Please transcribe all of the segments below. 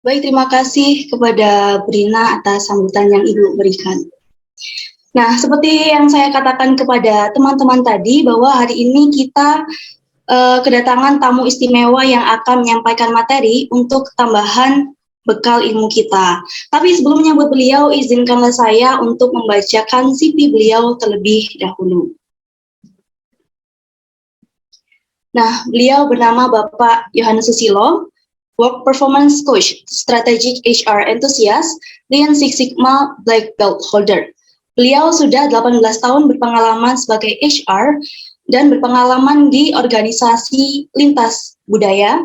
Baik, terima kasih kepada Brina atas sambutan yang Ibu berikan. Nah, seperti yang saya katakan kepada teman-teman tadi, bahwa hari ini kita kedatangan tamu istimewa yang akan menyampaikan materi untuk tambahan bekal ilmu kita. Tapi sebelum menyambut beliau, izinkanlah saya untuk membacakan CV beliau terlebih dahulu. Nah, beliau bernama Bapak Yohanes Susilo, Work Performance Coach, Strategic HR Enthusiast, Lean Six Sigma Black Belt Holder. Beliau sudah 18 tahun berpengalaman sebagai HR dan berpengalaman di organisasi lintas budaya,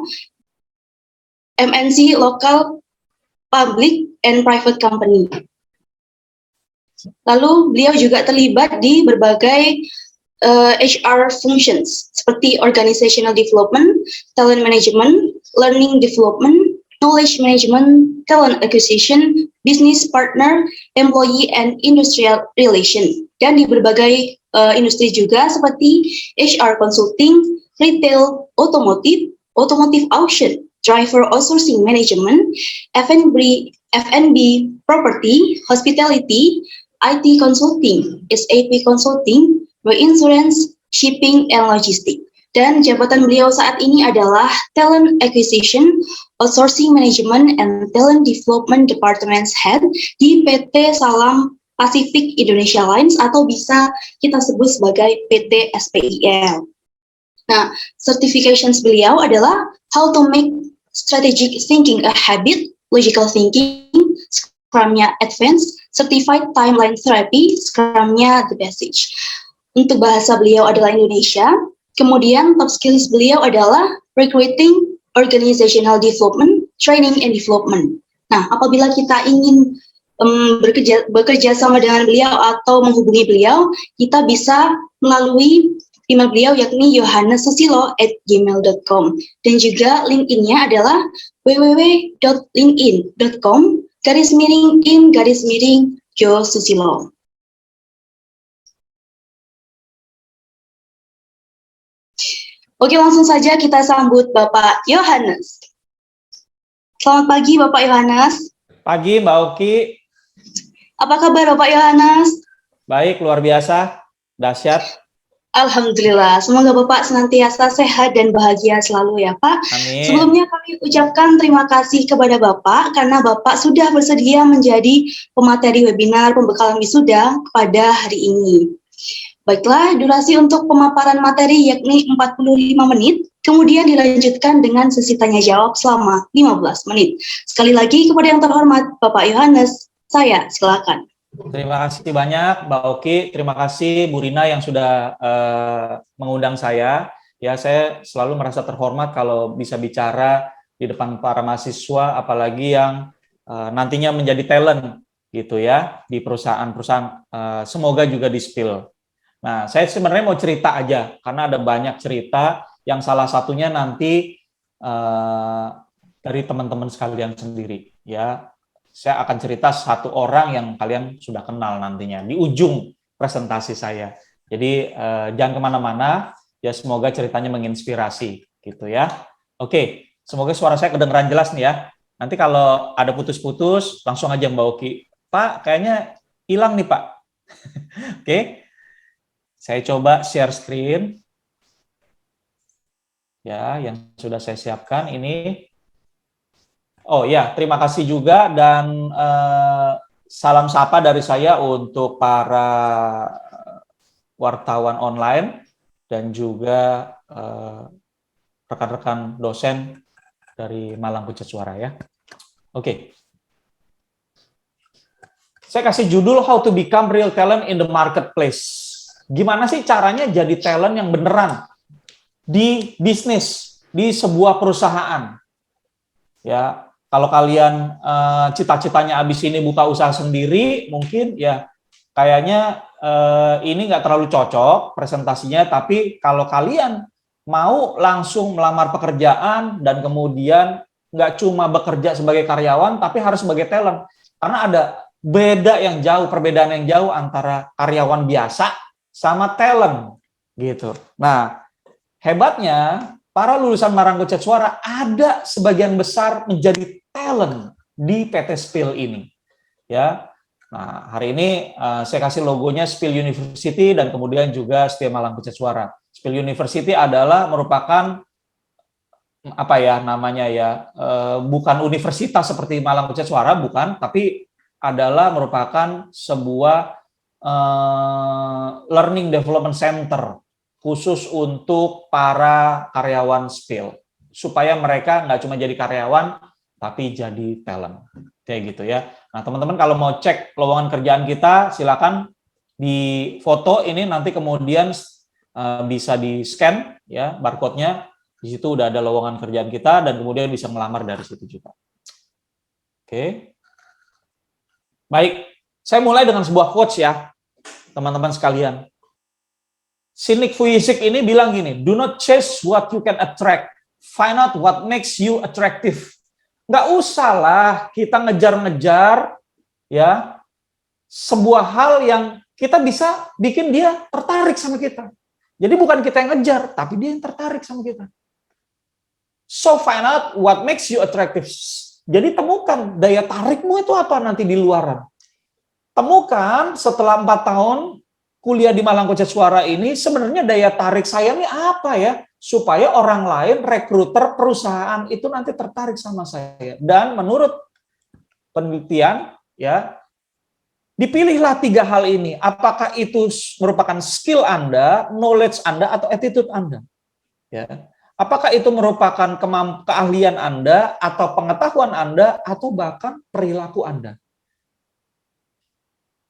MNC lokal, public and private company. Lalu beliau juga terlibat di berbagai HR functions seperti organizational development, talent management, learning development, knowledge management, talent acquisition, business partner, employee and industrial relation, dan di berbagai industri juga seperti HR consulting, retail, automotive auction, driver outsourcing management, F&B, property, hospitality, IT consulting, SAP consulting, insurance, shipping, and logistik. Dan jabatan beliau saat ini adalah Talent Acquisition, Outsourcing Management, and Talent Development Departments Head di PT Salam Pacific Indonesia Lines, atau bisa kita sebut sebagai PT SPIL. Nah, certifications beliau adalah How to Make Strategic Thinking a Habit, Logical Thinking, Scrum-nya Advanced, Certified Timeline Therapy, Scrum-nya The Basic. Untuk bahasa beliau adalah Indonesia. Kemudian top skills beliau adalah recruiting, organizational development, training and development. Nah, apabila kita ingin bekerja sama dengan beliau atau menghubungi beliau, kita bisa melalui email beliau yakni yohanessusilo@gmail.com, dan juga LinkedIn-nya adalah www.linkedin.com/in/Jo Susilo. Oke, langsung saja kita sambut Bapak Yohanes. Selamat pagi, Bapak Yohanes. Pagi, Mbak Oki. Apa kabar, Bapak Yohanes? Baik, luar biasa, dahsyat. Alhamdulillah, semoga Bapak senantiasa sehat dan bahagia selalu ya, Pak. Amin. Sebelumnya kami ucapkan terima kasih kepada Bapak karena Bapak sudah bersedia menjadi pemateri webinar pembekalan wisuda pada hari ini. Baiklah, durasi untuk pemaparan materi yakni 45 menit, kemudian dilanjutkan dengan sesi tanya jawab selama 15 menit. Sekali lagi kepada yang terhormat Bapak Yohanes, saya silakan. Terima kasih banyak Mbak Oki, terima kasih Bu Rina yang sudah mengundang saya. Ya, saya selalu merasa terhormat kalau bisa bicara di depan para mahasiswa, apalagi yang nantinya menjadi talent gitu ya di perusahaan-perusahaan. Semoga juga di-spill. Nah, saya sebenarnya mau cerita aja, karena ada banyak cerita yang salah satunya nanti dari teman-teman sekalian sendiri. Ya, saya akan cerita satu orang yang kalian sudah kenal nantinya di ujung presentasi saya. Jadi jangan kemana-mana, ya semoga ceritanya menginspirasi gitu ya. Oke, semoga suara saya kedengeran jelas nih ya. Nanti kalau ada putus-putus, langsung aja Mbak Oki. Pak, kayaknya hilang nih Pak. Oke. Saya coba share screen. Ya, yang sudah saya siapkan ini. Oh ya, terima kasih juga dan salam sapa dari saya untuk para wartawan online dan juga rekan-rekan dosen dari Malang Pucat Suara ya. Oke. Saya kasih judul How to Become Real Talent in the Marketplace. Gimana sih caranya jadi talent yang beneran di bisnis, di sebuah perusahaan? Ya, kalau kalian cita-citanya abis ini buka usaha sendiri, mungkin ya kayaknya ini nggak terlalu cocok presentasinya. Tapi kalau kalian mau langsung melamar pekerjaan dan kemudian nggak cuma bekerja sebagai karyawan, tapi harus sebagai talent, karena ada perbedaan yang jauh antara karyawan biasa sama talent gitu. Nah, hebatnya para lulusan Malang Pucat Suara ada sebagian besar menjadi talent di PT Spill ini. Ya, nah hari ini saya kasih logonya Spill University dan kemudian juga Setia Malang Pencet Suara. Spill University adalah merupakan apa ya namanya ya, bukan universitas seperti Malang Pencet Suara, bukan, tapi adalah merupakan sebuah learning development center khusus untuk para karyawan Spill, supaya mereka nggak cuma jadi karyawan, tapi jadi talent. Kayak gitu ya. Nah, teman-teman kalau mau cek lowongan kerjaan kita, silakan di foto ini nanti kemudian bisa di-scan ya barcode-nya. Di situ udah ada lowongan kerjaan kita dan kemudian bisa melamar dari situ juga. Oke. Baik, saya mulai dengan sebuah quotes ya, teman-teman sekalian. Sinik Vujicic ini bilang gini, do not chase what you can attract, find out what makes you attractive. Nggak usah lah kita ngejar-ngejar ya sebuah hal yang kita bisa bikin dia tertarik sama kita. Jadi bukan kita yang ngejar, tapi dia yang tertarik sama kita. So find out what makes you attractive. Jadi temukan daya tarikmu itu apa nanti di luaran. Temukan setelah 4 tahun kuliah di Malang Pencet Suara ini, sebenarnya daya tarik saya ini apa ya? Supaya orang lain, rekruter perusahaan itu nanti tertarik sama saya. Dan menurut penelitian, ya, dipilihlah 3 hal ini. Apakah itu merupakan skill Anda, knowledge Anda, atau attitude Anda? Ya. Apakah itu merupakan keahlian Anda, atau pengetahuan Anda, atau bahkan perilaku Anda?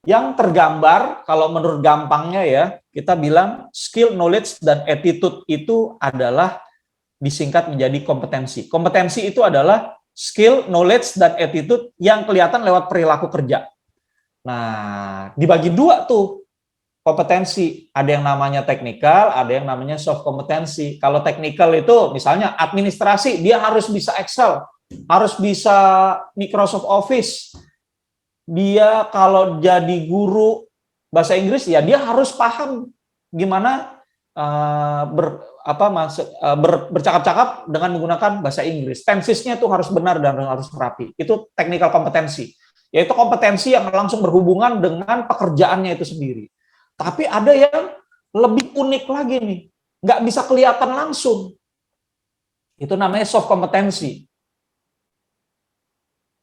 Yang tergambar, kalau menurut gampangnya ya, kita bilang skill, knowledge, dan attitude itu adalah disingkat menjadi kompetensi. Kompetensi itu adalah skill, knowledge, dan attitude yang kelihatan lewat perilaku kerja. Nah, dibagi 2 tuh kompetensi. Ada yang namanya teknikal, ada yang namanya soft kompetensi. Kalau teknikal itu misalnya administrasi, dia harus bisa Excel, harus bisa Microsoft Office. Dia kalau jadi guru bahasa Inggris ya dia harus paham gimana bercakap-cakap dengan menggunakan bahasa Inggris. Tensesnya itu harus benar dan harus rapi. Itu technical kompetensi. Yaitu kompetensi yang langsung berhubungan dengan pekerjaannya itu sendiri. Tapi ada yang lebih unik lagi nih, nggak bisa kelihatan langsung. Itu namanya soft kompetensi.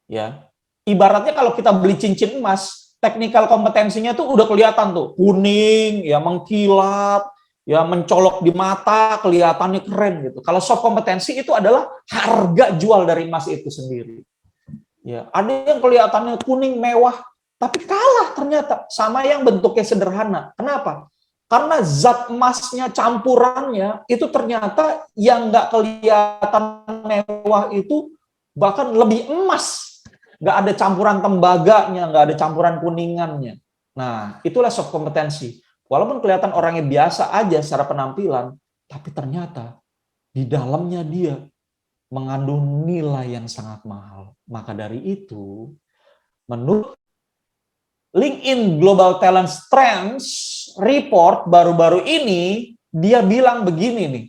Ya, ibaratnya kalau kita beli cincin emas, teknikal kompetensinya tuh udah kelihatan tuh, kuning, ya mengkilat, ya mencolok di mata, kelihatannya keren gitu. Kalau soft kompetensi itu adalah harga jual dari emas itu sendiri. Ya, ada yang kelihatannya kuning mewah, tapi kalah ternyata sama yang bentuknya sederhana. Kenapa? Karena zat emasnya, campurannya, itu ternyata yang nggak kelihatan mewah itu bahkan lebih emas. Nggak ada campuran tembaganya, nggak ada campuran kuningannya. Nah, itulah soft kompetensi. Walaupun kelihatan orangnya biasa aja secara penampilan, tapi ternyata di dalamnya dia mengandung nilai yang sangat mahal. Maka dari itu, menurut LinkedIn Global Talent Trends Report baru-baru ini, dia bilang begini nih.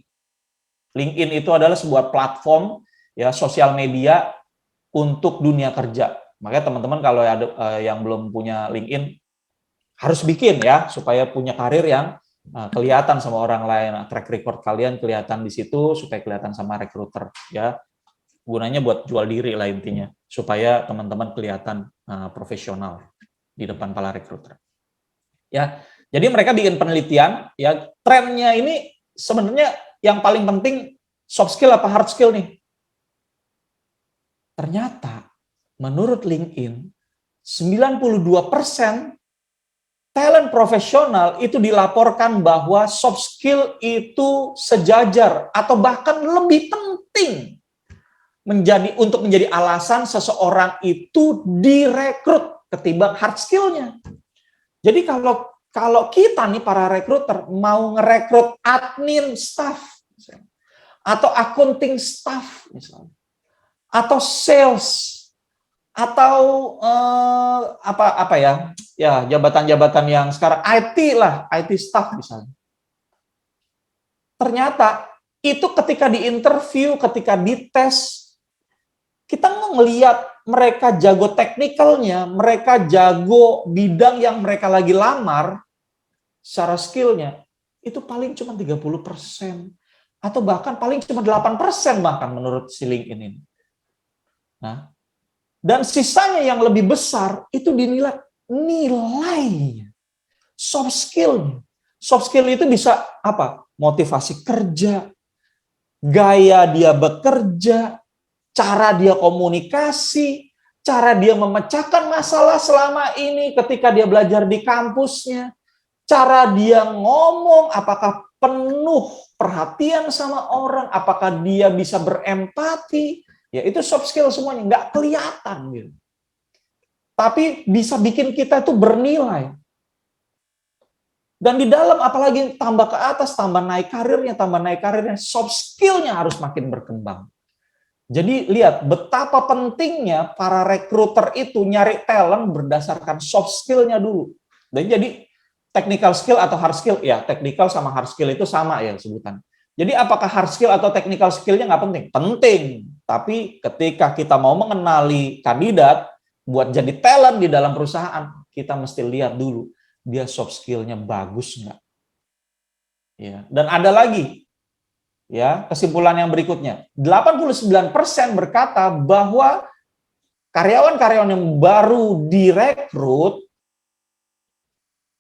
LinkedIn itu adalah sebuah platform ya sosial media untuk dunia kerja. Makanya teman-teman kalau ada yang belum punya LinkedIn harus bikin ya supaya punya karir yang kelihatan sama orang lain. Track record kalian kelihatan di situ supaya kelihatan sama recruiter ya. Gunanya buat jual diri lah intinya supaya teman-teman kelihatan profesional di depan para recruiter. Ya. Jadi mereka bikin penelitian ya, trennya ini sebenarnya yang paling penting soft skill apa hard skill nih? Ternyata menurut LinkedIn 92% talent profesional itu dilaporkan bahwa soft skill itu sejajar atau bahkan lebih penting untuk menjadi alasan seseorang itu direkrut ketimbang hard skill-nya. Jadi kalau kita nih para rekruter mau ngerekrut admin staff atau accounting staff misalnya, atau sales atau apa ya jabatan-jabatan yang sekarang IT lah, IT staff misalnya. Ternyata itu ketika diinterview, ketika dites, kita ngelihat mereka jago teknikalnya, mereka jago bidang yang mereka lagi lamar, secara skillnya, itu paling cuma 30%. Atau bahkan paling cuma 8% bahkan menurut si LinkedIn ini. Nah, dan sisanya yang lebih besar itu dinilai nilainya, soft skill. Soft skill itu bisa apa? Motivasi kerja, gaya dia bekerja, cara dia komunikasi, cara dia memecahkan masalah selama ini ketika dia belajar di kampusnya, cara dia ngomong, apakah penuh perhatian sama orang, apakah dia bisa berempati, ya itu soft skill semuanya, nggak kelihatan gitu. Tapi bisa bikin kita itu bernilai. Dan di dalam apalagi tambah ke atas, tambah naik karirnya, soft skill-nya harus makin berkembang. Jadi lihat betapa pentingnya para rekruter itu nyari talent berdasarkan soft skill-nya dulu. Dan jadi technical skill atau hard skill, ya technical sama hard skill itu sama ya sebutan. Jadi apakah hard skill atau technical skill-nya nggak penting? Penting. Tapi ketika kita mau mengenali kandidat buat jadi talent di dalam perusahaan, kita mesti lihat dulu dia soft skill-nya bagus nggak. Ya. Dan ada lagi, ya kesimpulan yang berikutnya, 89% berkata bahwa karyawan-karyawan yang baru direkrut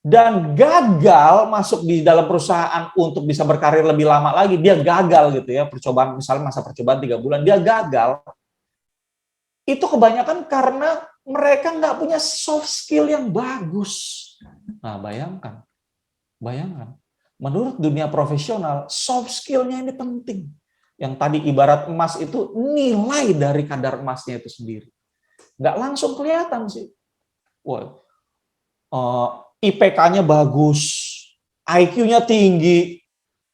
dan gagal masuk di dalam perusahaan untuk bisa berkarir lebih lama lagi, dia gagal gitu ya, percobaan misalnya masa percobaan 3 bulan, dia gagal, itu kebanyakan karena mereka nggak punya soft skill yang bagus. Nah, bayangkan, menurut dunia profesional, soft skill-nya ini penting. Yang tadi ibarat emas itu nilai dari kadar emasnya itu sendiri. Nggak langsung kelihatan sih. Wah, IPK-nya bagus, IQ-nya tinggi,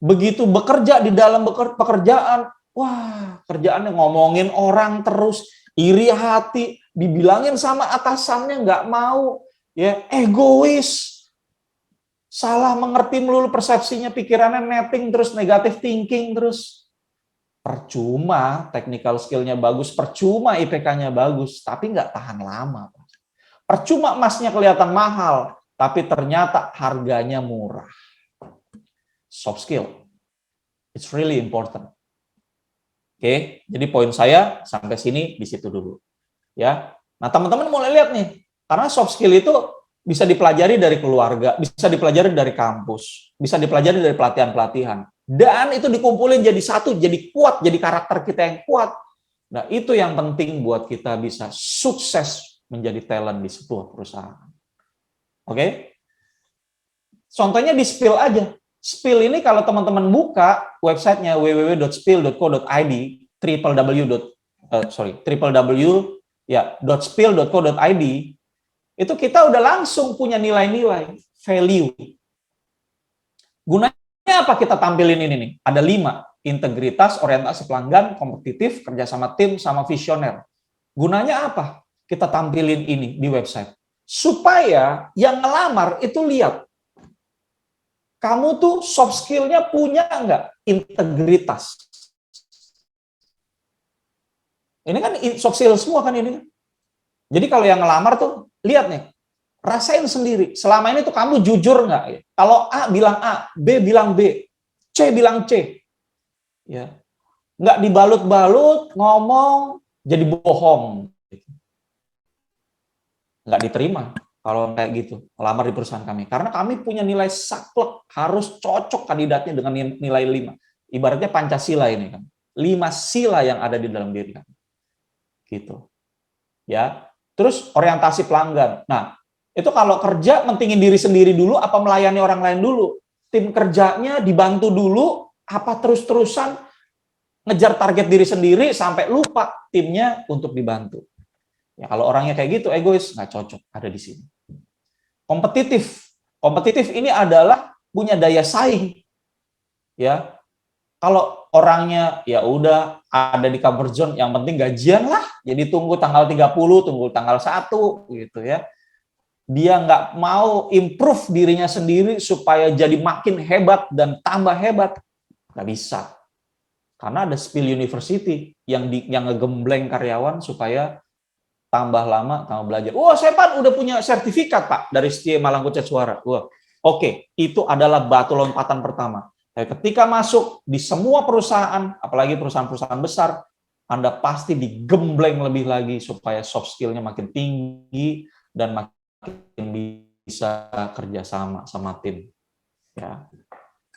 begitu bekerja di dalam pekerjaan, wah, kerjaannya ngomongin orang terus, iri hati, dibilangin sama atasannya nggak mau, ya egois, salah mengerti melulu persepsinya, pikirannya netting terus, negative thinking terus. Percuma technical skill-nya bagus, percuma IPK-nya bagus, tapi nggak tahan lama. Percuma emasnya kelihatan mahal, tapi ternyata harganya murah. Soft skill, it's really important. Oke, jadi poin saya sampai sini di situ dulu. Ya, nah teman-teman mulai lihat nih, karena soft skill itu bisa dipelajari dari keluarga, bisa dipelajari dari kampus, bisa dipelajari dari pelatihan-pelatihan, dan itu dikumpulin jadi satu, jadi kuat, jadi karakter kita yang kuat. Nah itu yang penting buat kita bisa sukses menjadi talent di sebuah perusahaan. Oke? Contohnya di Spill aja. Spill ini kalau teman-teman buka websitenya www.spill.co.id, www.spill.co.id, itu kita udah langsung punya nilai-nilai, value. Gunanya apa kita tampilin ini nih? Ada 5, integritas, orientasi pelanggan, kompetitif, kerjasama tim, sama visioner. Gunanya apa? Kita tampilin ini di website. Supaya yang ngelamar itu lihat, kamu tuh soft skill-nya punya nggak? Integritas. Ini kan soft skill semua kan ini. Jadi kalau yang ngelamar tuh, lihat nih, rasain sendiri. Selama ini tuh kamu jujur nggak? Kalau A bilang A, B bilang B, C bilang C. Ya. Nggak dibalut-balut, ngomong, jadi bohong. Nggak diterima kalau kayak gitu, melamar di perusahaan kami. Karena kami punya nilai saklek, harus cocok kandidatnya dengan nilai 5. Ibaratnya Pancasila ini kan. 5 sila yang ada di dalam diri kami. Gitu. Ya. Terus orientasi pelanggan. Nah, itu kalau kerja mentingin diri sendiri dulu apa melayani orang lain dulu? Tim kerjanya dibantu dulu apa terus-terusan ngejar target diri sendiri sampai lupa timnya untuk dibantu? Ya, kalau orangnya kayak gitu, egois, nggak cocok ada di sini. Kompetitif. Kompetitif ini adalah punya daya saing. Ya. Kalau orangnya ya udah ada di comfort zone, yang penting gajian lah. Jadi tunggu tanggal 30, tunggu tanggal 1 gitu ya. Dia nggak mau improve dirinya sendiri supaya jadi makin hebat dan tambah hebat. Nggak bisa. Karena ada Spill University yang ngegembleng karyawan supaya tambah lama, tambah belajar. Wah, saya Pak udah punya sertifikat Pak dari Setia Malang Kucet Suara. Wah, oke, itu adalah batu lompatan pertama. Ketika masuk di semua perusahaan, apalagi perusahaan-perusahaan besar, Anda pasti digembleng lebih lagi supaya soft skill-nya makin tinggi dan makin bisa kerjasama sama tim. Ya.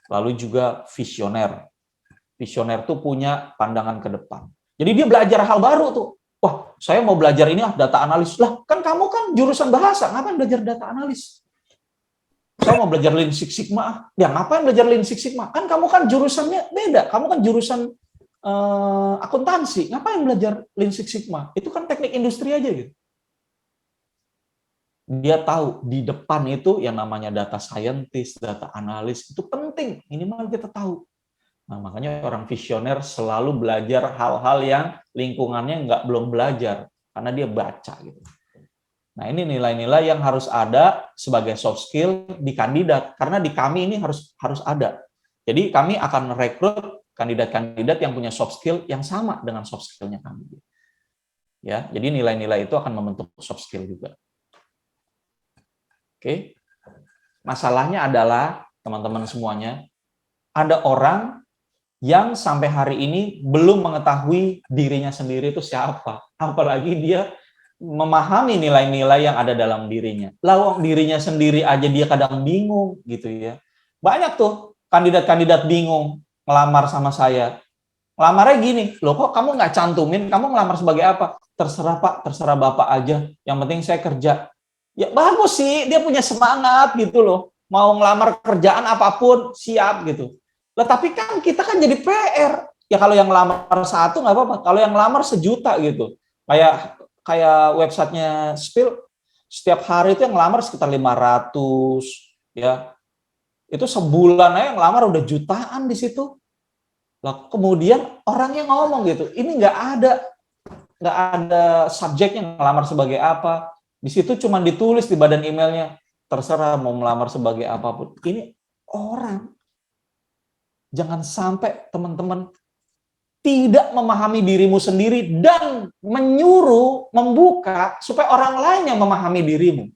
Lalu juga visioner. Visioner tuh punya pandangan ke depan. Jadi dia belajar hal baru tuh. Wah, saya mau belajar ini data analis. Lah, kan kamu kan jurusan bahasa, ngapain belajar data analis? Saya mau belajar Lean Six Sigma. Ya, ngapain belajar Lean Six Sigma? Kan kamu kan jurusannya beda. Kamu kan jurusan akuntansi. Ngapain belajar Lean Six Sigma? Itu kan teknik industri aja gitu. Dia tahu di depan itu yang namanya data scientist, data analis, itu penting. Minimal kita tahu. Nah, makanya orang visioner selalu belajar hal-hal yang lingkungannya belum belajar, karena dia baca gitu. Nah, ini nilai-nilai yang harus ada sebagai soft skill di kandidat, karena di kami ini harus ada. Jadi kami akan rekrut kandidat-kandidat yang punya soft skill yang sama dengan soft skill-nya kami. Ya, jadi nilai-nilai itu akan membentuk soft skill juga. Oke. Masalahnya adalah, teman-teman semuanya, ada orang yang sampai hari ini belum mengetahui dirinya sendiri itu siapa. Apalagi dia memahami nilai-nilai yang ada dalam dirinya. Lawang dirinya sendiri aja dia kadang bingung gitu ya. Banyak tuh kandidat-kandidat bingung ngelamar sama saya. Ngelamarnya gini, loh kok kamu nggak cantumin, kamu ngelamar sebagai apa? Terserah Pak, terserah Bapak aja. Yang penting saya kerja. Ya bagus sih, dia punya semangat gitu loh. Mau ngelamar kerjaan apapun, siap gitu. Lah tapi kan kita kan jadi PR. Ya kalau yang ngelamar 1 nggak apa-apa. Kalau yang ngelamar 1 juta gitu. Kayak websitenya Spill, setiap hari itu yang ngelamar sekitar 500 ya. Itu sebulan aja yang ngelamar udah jutaan di situ. Lah kemudian orangnya ngomong gitu, ini nggak ada subjeknya ngelamar sebagai apa. Di situ cuma ditulis di badan emailnya, terserah mau melamar sebagai apapun. Ini orang. Jangan sampai teman-teman tidak memahami dirimu sendiri dan menyuruh, membuka supaya orang lain yang memahami dirimu.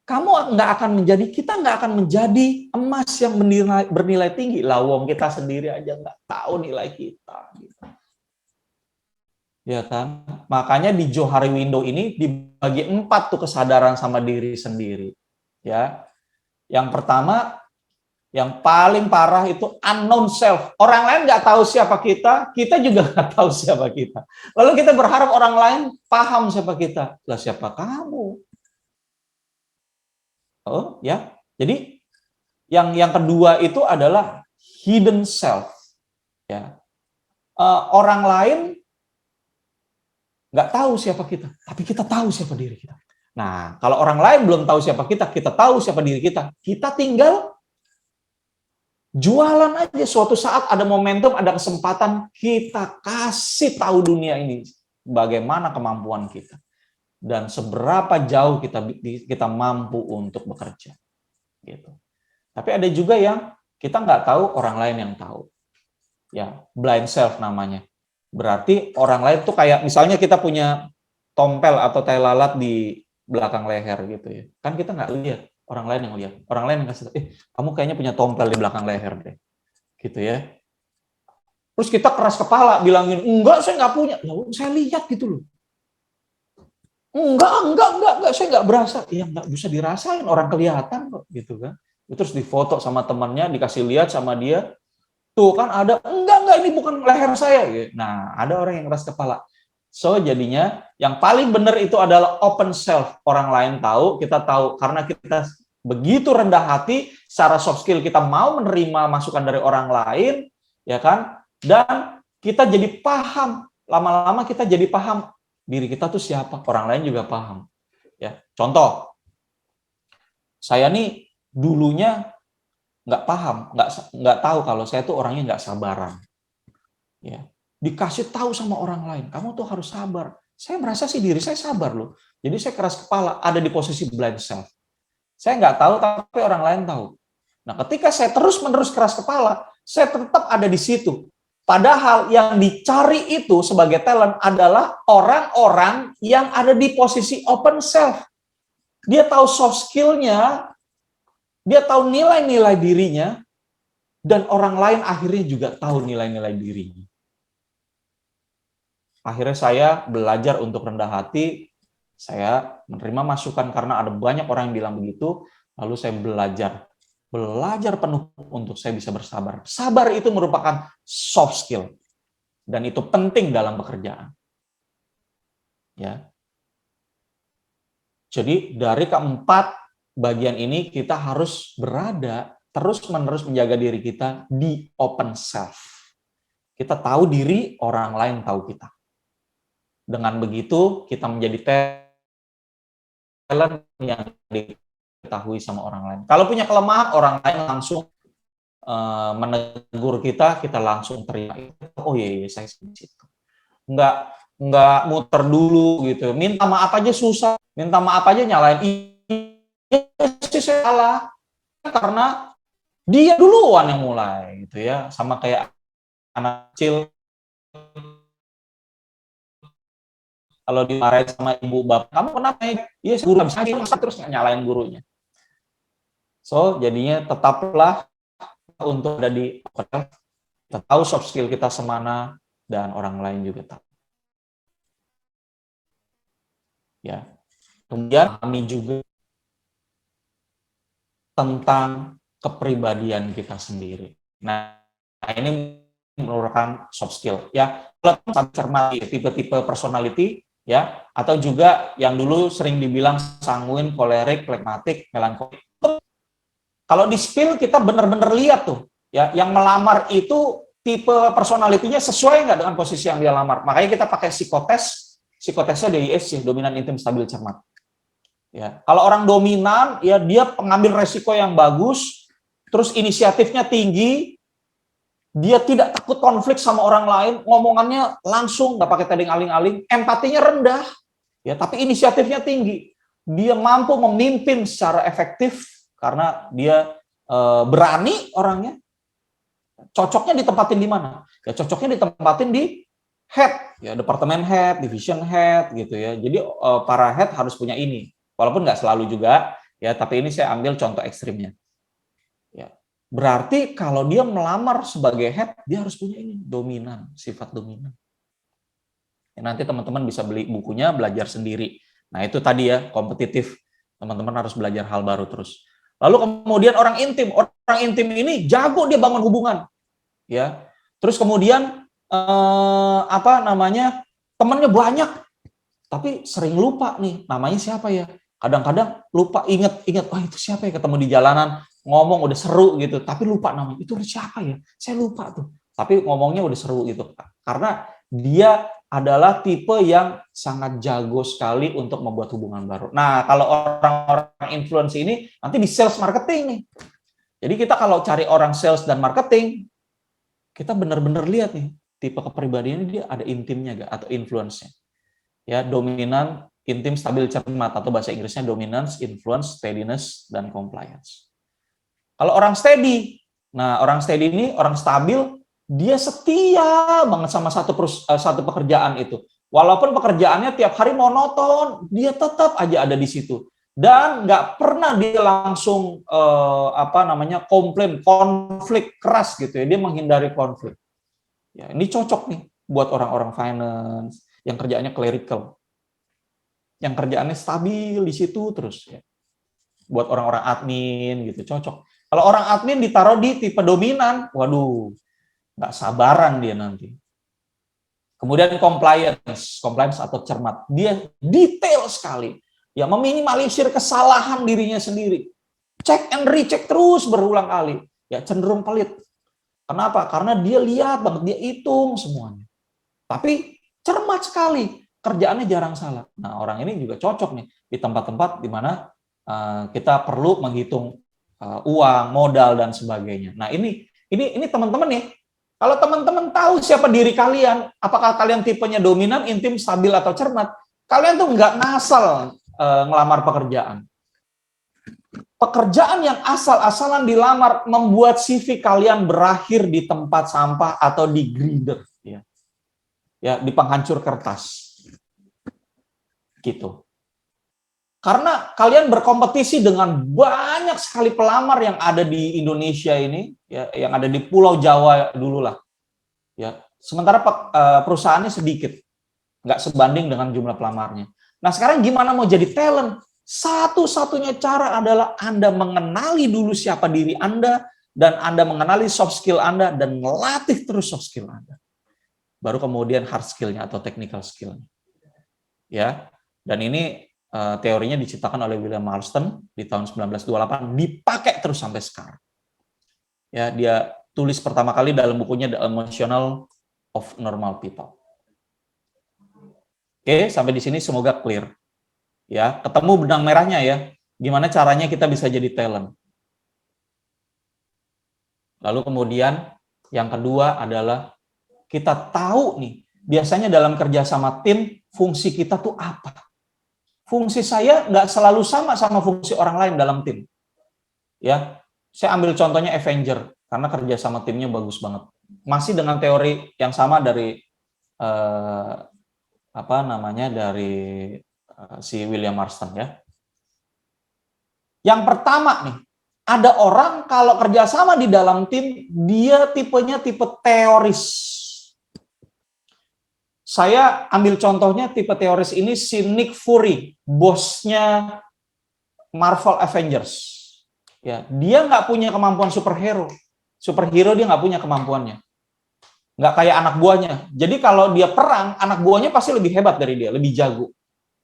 Kita nggak akan menjadi emas yang bernilai tinggi. Lawong kita sendiri aja nggak tahu nilai kita. Ya kan? Makanya di Johari Window ini dibagi 4 tuh kesadaran sama diri sendiri. Ya. Yang pertama, yang paling parah itu unknown self. Orang lain nggak tahu siapa kita juga nggak tahu siapa kita. Lalu kita berharap orang lain paham siapa kita. Lah siapa kamu? Oh ya, jadi yang kedua itu adalah hidden self. Ya, orang lain nggak tahu siapa kita, tapi kita tahu siapa diri kita. Nah, kalau orang lain belum tahu siapa kita tahu siapa diri kita. Kita tinggal jualan aja. Suatu saat ada momentum, ada kesempatan, kita kasih tahu dunia ini bagaimana kemampuan kita dan seberapa jauh kita mampu untuk bekerja. Gitu. Tapi ada juga yang kita nggak tahu, orang lain yang tahu. Ya, blind self namanya. Berarti orang lain tuh kayak misalnya kita punya tompel atau tai lalat di belakang leher gitu ya. Kan kita nggak lihat, orang lain yang lihat. Orang lain yang kasih, kamu kayaknya punya tompel di belakang leher deh. Gitu ya. Terus kita keras kepala bilangin, enggak, saya nggak punya. Loh, saya lihat gitu loh. Enggak, saya nggak berasa. Ya nggak bisa dirasain, orang kelihatan kok gitu kan. Terus difoto sama temannya, dikasih lihat sama dia. Tuh kan ada, enggak, ini bukan leher saya. Nah, ada orang yang keras kepala. So, jadinya yang paling benar itu adalah open self. Orang lain tahu, kita tahu. Karena kita begitu rendah hati, secara soft skill kita mau menerima masukan dari orang lain, ya kan? Dan kita jadi paham. Lama-lama kita jadi paham diri kita tuh siapa. Orang lain juga paham. Ya, contoh, saya nih dulunya nggak paham, nggak tahu kalau saya tuh orangnya nggak sabaran. Ya, dikasih tahu sama orang lain, kamu tuh harus sabar. Saya merasa sih diri saya sabar loh. Jadi saya keras kepala, ada di posisi blind self. Saya nggak tahu, tapi orang lain tahu. Nah, ketika saya terus-menerus keras kepala, saya tetap ada di situ. Padahal yang dicari itu sebagai talent adalah orang-orang yang ada di posisi open self. Dia tahu soft skill-nya, dia tahu nilai-nilai dirinya, dan orang lain akhirnya juga tahu nilai-nilai dirinya. Akhirnya saya belajar untuk rendah hati, saya menerima masukan karena ada banyak orang yang bilang begitu, lalu saya belajar penuh untuk saya bisa bersabar. Sabar itu merupakan soft skill, dan itu penting dalam pekerjaan. Ya. Jadi dari keempat bagian ini kita harus berada terus-menerus menjaga diri kita di open self. Kita tahu diri, orang lain tahu kita. Dengan begitu kita menjadi talent yang diketahui sama orang lain. Kalau punya kelemahan, orang lain langsung menegur kita langsung terima. Oh iya, saya di situ. Nggak muter dulu gitu. Minta maaf aja susah, minta maaf aja nyalain. Iya sih saya salah. Karena dia duluan yang mulai gitu ya. Sama kayak anak kecil. Kalau dimarahin sama ibu bapak, kamu kenapa? Iya, guru bisa terus nyalain gurunya. So, jadinya tetaplah untuk ada di kita tahu soft skill kita semana dan orang lain juga tahu. Ya. Kemudian kami juga tentang kepribadian kita sendiri. Nah, ini merupakan soft skill ya. Kalau cermati tipe-tipe personality ya, atau juga yang dulu sering dibilang sanguin, kolerik, flegmatik, melankolik. Kalau di spill kita benar-benar lihat tuh ya, yang melamar itu tipe personality-nya sesuai nggak dengan posisi yang dia lamar. Makanya kita pakai psikotesnya DIS, dominan, intim, stabil, cermat. Ya, kalau orang dominan ya dia pengambil resiko yang bagus, terus inisiatifnya tinggi, dia tidak takut konflik sama orang lain, ngomongannya langsung, nggak pakai tedeng aling-aling, empatinya rendah, ya, tapi inisiatifnya tinggi. Dia mampu memimpin secara efektif karena dia berani orangnya. Cocoknya ditempatin di mana? Ya cocoknya ditempatin di head, ya departemen head, division head, gitu ya. Jadi para head harus punya ini, walaupun nggak selalu juga, ya. Tapi ini saya ambil contoh ekstrimnya. Ya. Berarti kalau dia melamar sebagai head, dia harus punya ini, dominan, sifat dominan. Ya, nanti teman-teman bisa beli bukunya, belajar sendiri. Nah itu tadi ya, kompetitif. Teman-teman harus belajar hal baru terus. Lalu kemudian orang intim ini jago dia bangun hubungan. Ya, terus kemudian temannya banyak, tapi sering lupa nih, namanya siapa ya? Kadang-kadang lupa, inget, itu siapa ya, ketemu di jalanan, ngomong udah seru gitu, tapi lupa namanya. Itu siapa ya? Saya lupa tuh. Tapi ngomongnya udah seru gitu. Karena dia adalah tipe yang sangat jago sekali untuk membuat hubungan baru. Nah, kalau orang-orang influence ini nanti di sales marketing nih. Jadi kita kalau cari orang sales dan marketing, kita benar-benar lihat nih, tipe kepribadiannya dia ada intimnya nggak atau influence-nya. Ya, dominan, intim, stabil, cermat, atau bahasa Inggrisnya dominance, influence, steadiness, dan compliance. Kalau orang steady, nah orang steady ini, orang stabil, dia setia banget sama satu pekerjaan itu. Walaupun pekerjaannya tiap hari monoton, dia tetap aja ada di situ. Dan nggak pernah dia langsung komplain, konflik keras gitu ya. Dia menghindari konflik. Ya, ini cocok nih buat orang-orang finance yang kerjaannya clerical, yang kerjaannya stabil di situ terus ya. Buat orang-orang admin gitu cocok. Kalau orang admin ditaruh di tipe dominan, waduh, nggak sabaran dia nanti. Kemudian compliance atau cermat, dia detail sekali, ya, meminimalisir kesalahan dirinya sendiri, check and recheck terus berulang kali, ya, cenderung pelit. Kenapa? Karena dia lihat banget, dia hitung semuanya. Tapi cermat sekali, kerjaannya jarang salah. Nah, orang ini juga cocok nih di tempat-tempat di mana kita perlu menghitung uang, modal, dan sebagainya. Nah, ini teman-teman nih. Kalau teman-teman tahu siapa diri kalian, apakah kalian tipenya dominan, intim, stabil, atau cermat, kalian tuh nggak ngasal ngelamar pekerjaan. pekerjaan yang asal-asalan dilamar membuat CV kalian berakhir di tempat sampah atau di grinder, ya, di penghancur kertas, gitu. Karena kalian berkompetisi dengan banyak sekali pelamar yang ada di Indonesia ini, ya, yang ada di Pulau Jawa dulu lah, ya. Sementara perusahaannya sedikit, nggak sebanding dengan jumlah pelamarnya. Nah, sekarang gimana mau jadi talent? Satu-satunya cara adalah Anda mengenali dulu siapa diri Anda, dan Anda mengenali soft skill Anda, dan melatih terus soft skill Anda. Baru kemudian hard skill-nya atau technical skill-nya. Ya, dan ini teorinya diciptakan oleh William Marston di tahun 1928, dipakai terus sampai sekarang. Ya, dia tulis pertama kali dalam bukunya The Emotional of Normal People. Oke, sampai di sini semoga clear. Ya, ketemu benang merahnya ya. Gimana caranya kita bisa jadi talent. Lalu kemudian yang kedua adalah kita tahu nih, biasanya dalam kerja sama tim, fungsi kita tuh apa? Fungsi saya nggak selalu sama fungsi orang lain dalam tim. Ya, saya ambil contohnya Avenger karena kerja sama timnya bagus banget. Masih dengan teori yang sama dari si William Marston ya. Yang pertama nih, ada orang kalau kerja sama di dalam tim, dia tipenya tipe teoris. Saya ambil contohnya tipe teoris ini si Nick Fury, bosnya Marvel Avengers. Ya, dia nggak punya kemampuan superhero. Superhero dia nggak punya kemampuannya. Nggak kayak anak buahnya. Jadi kalau dia perang, anak buahnya pasti lebih hebat dari dia, lebih jago.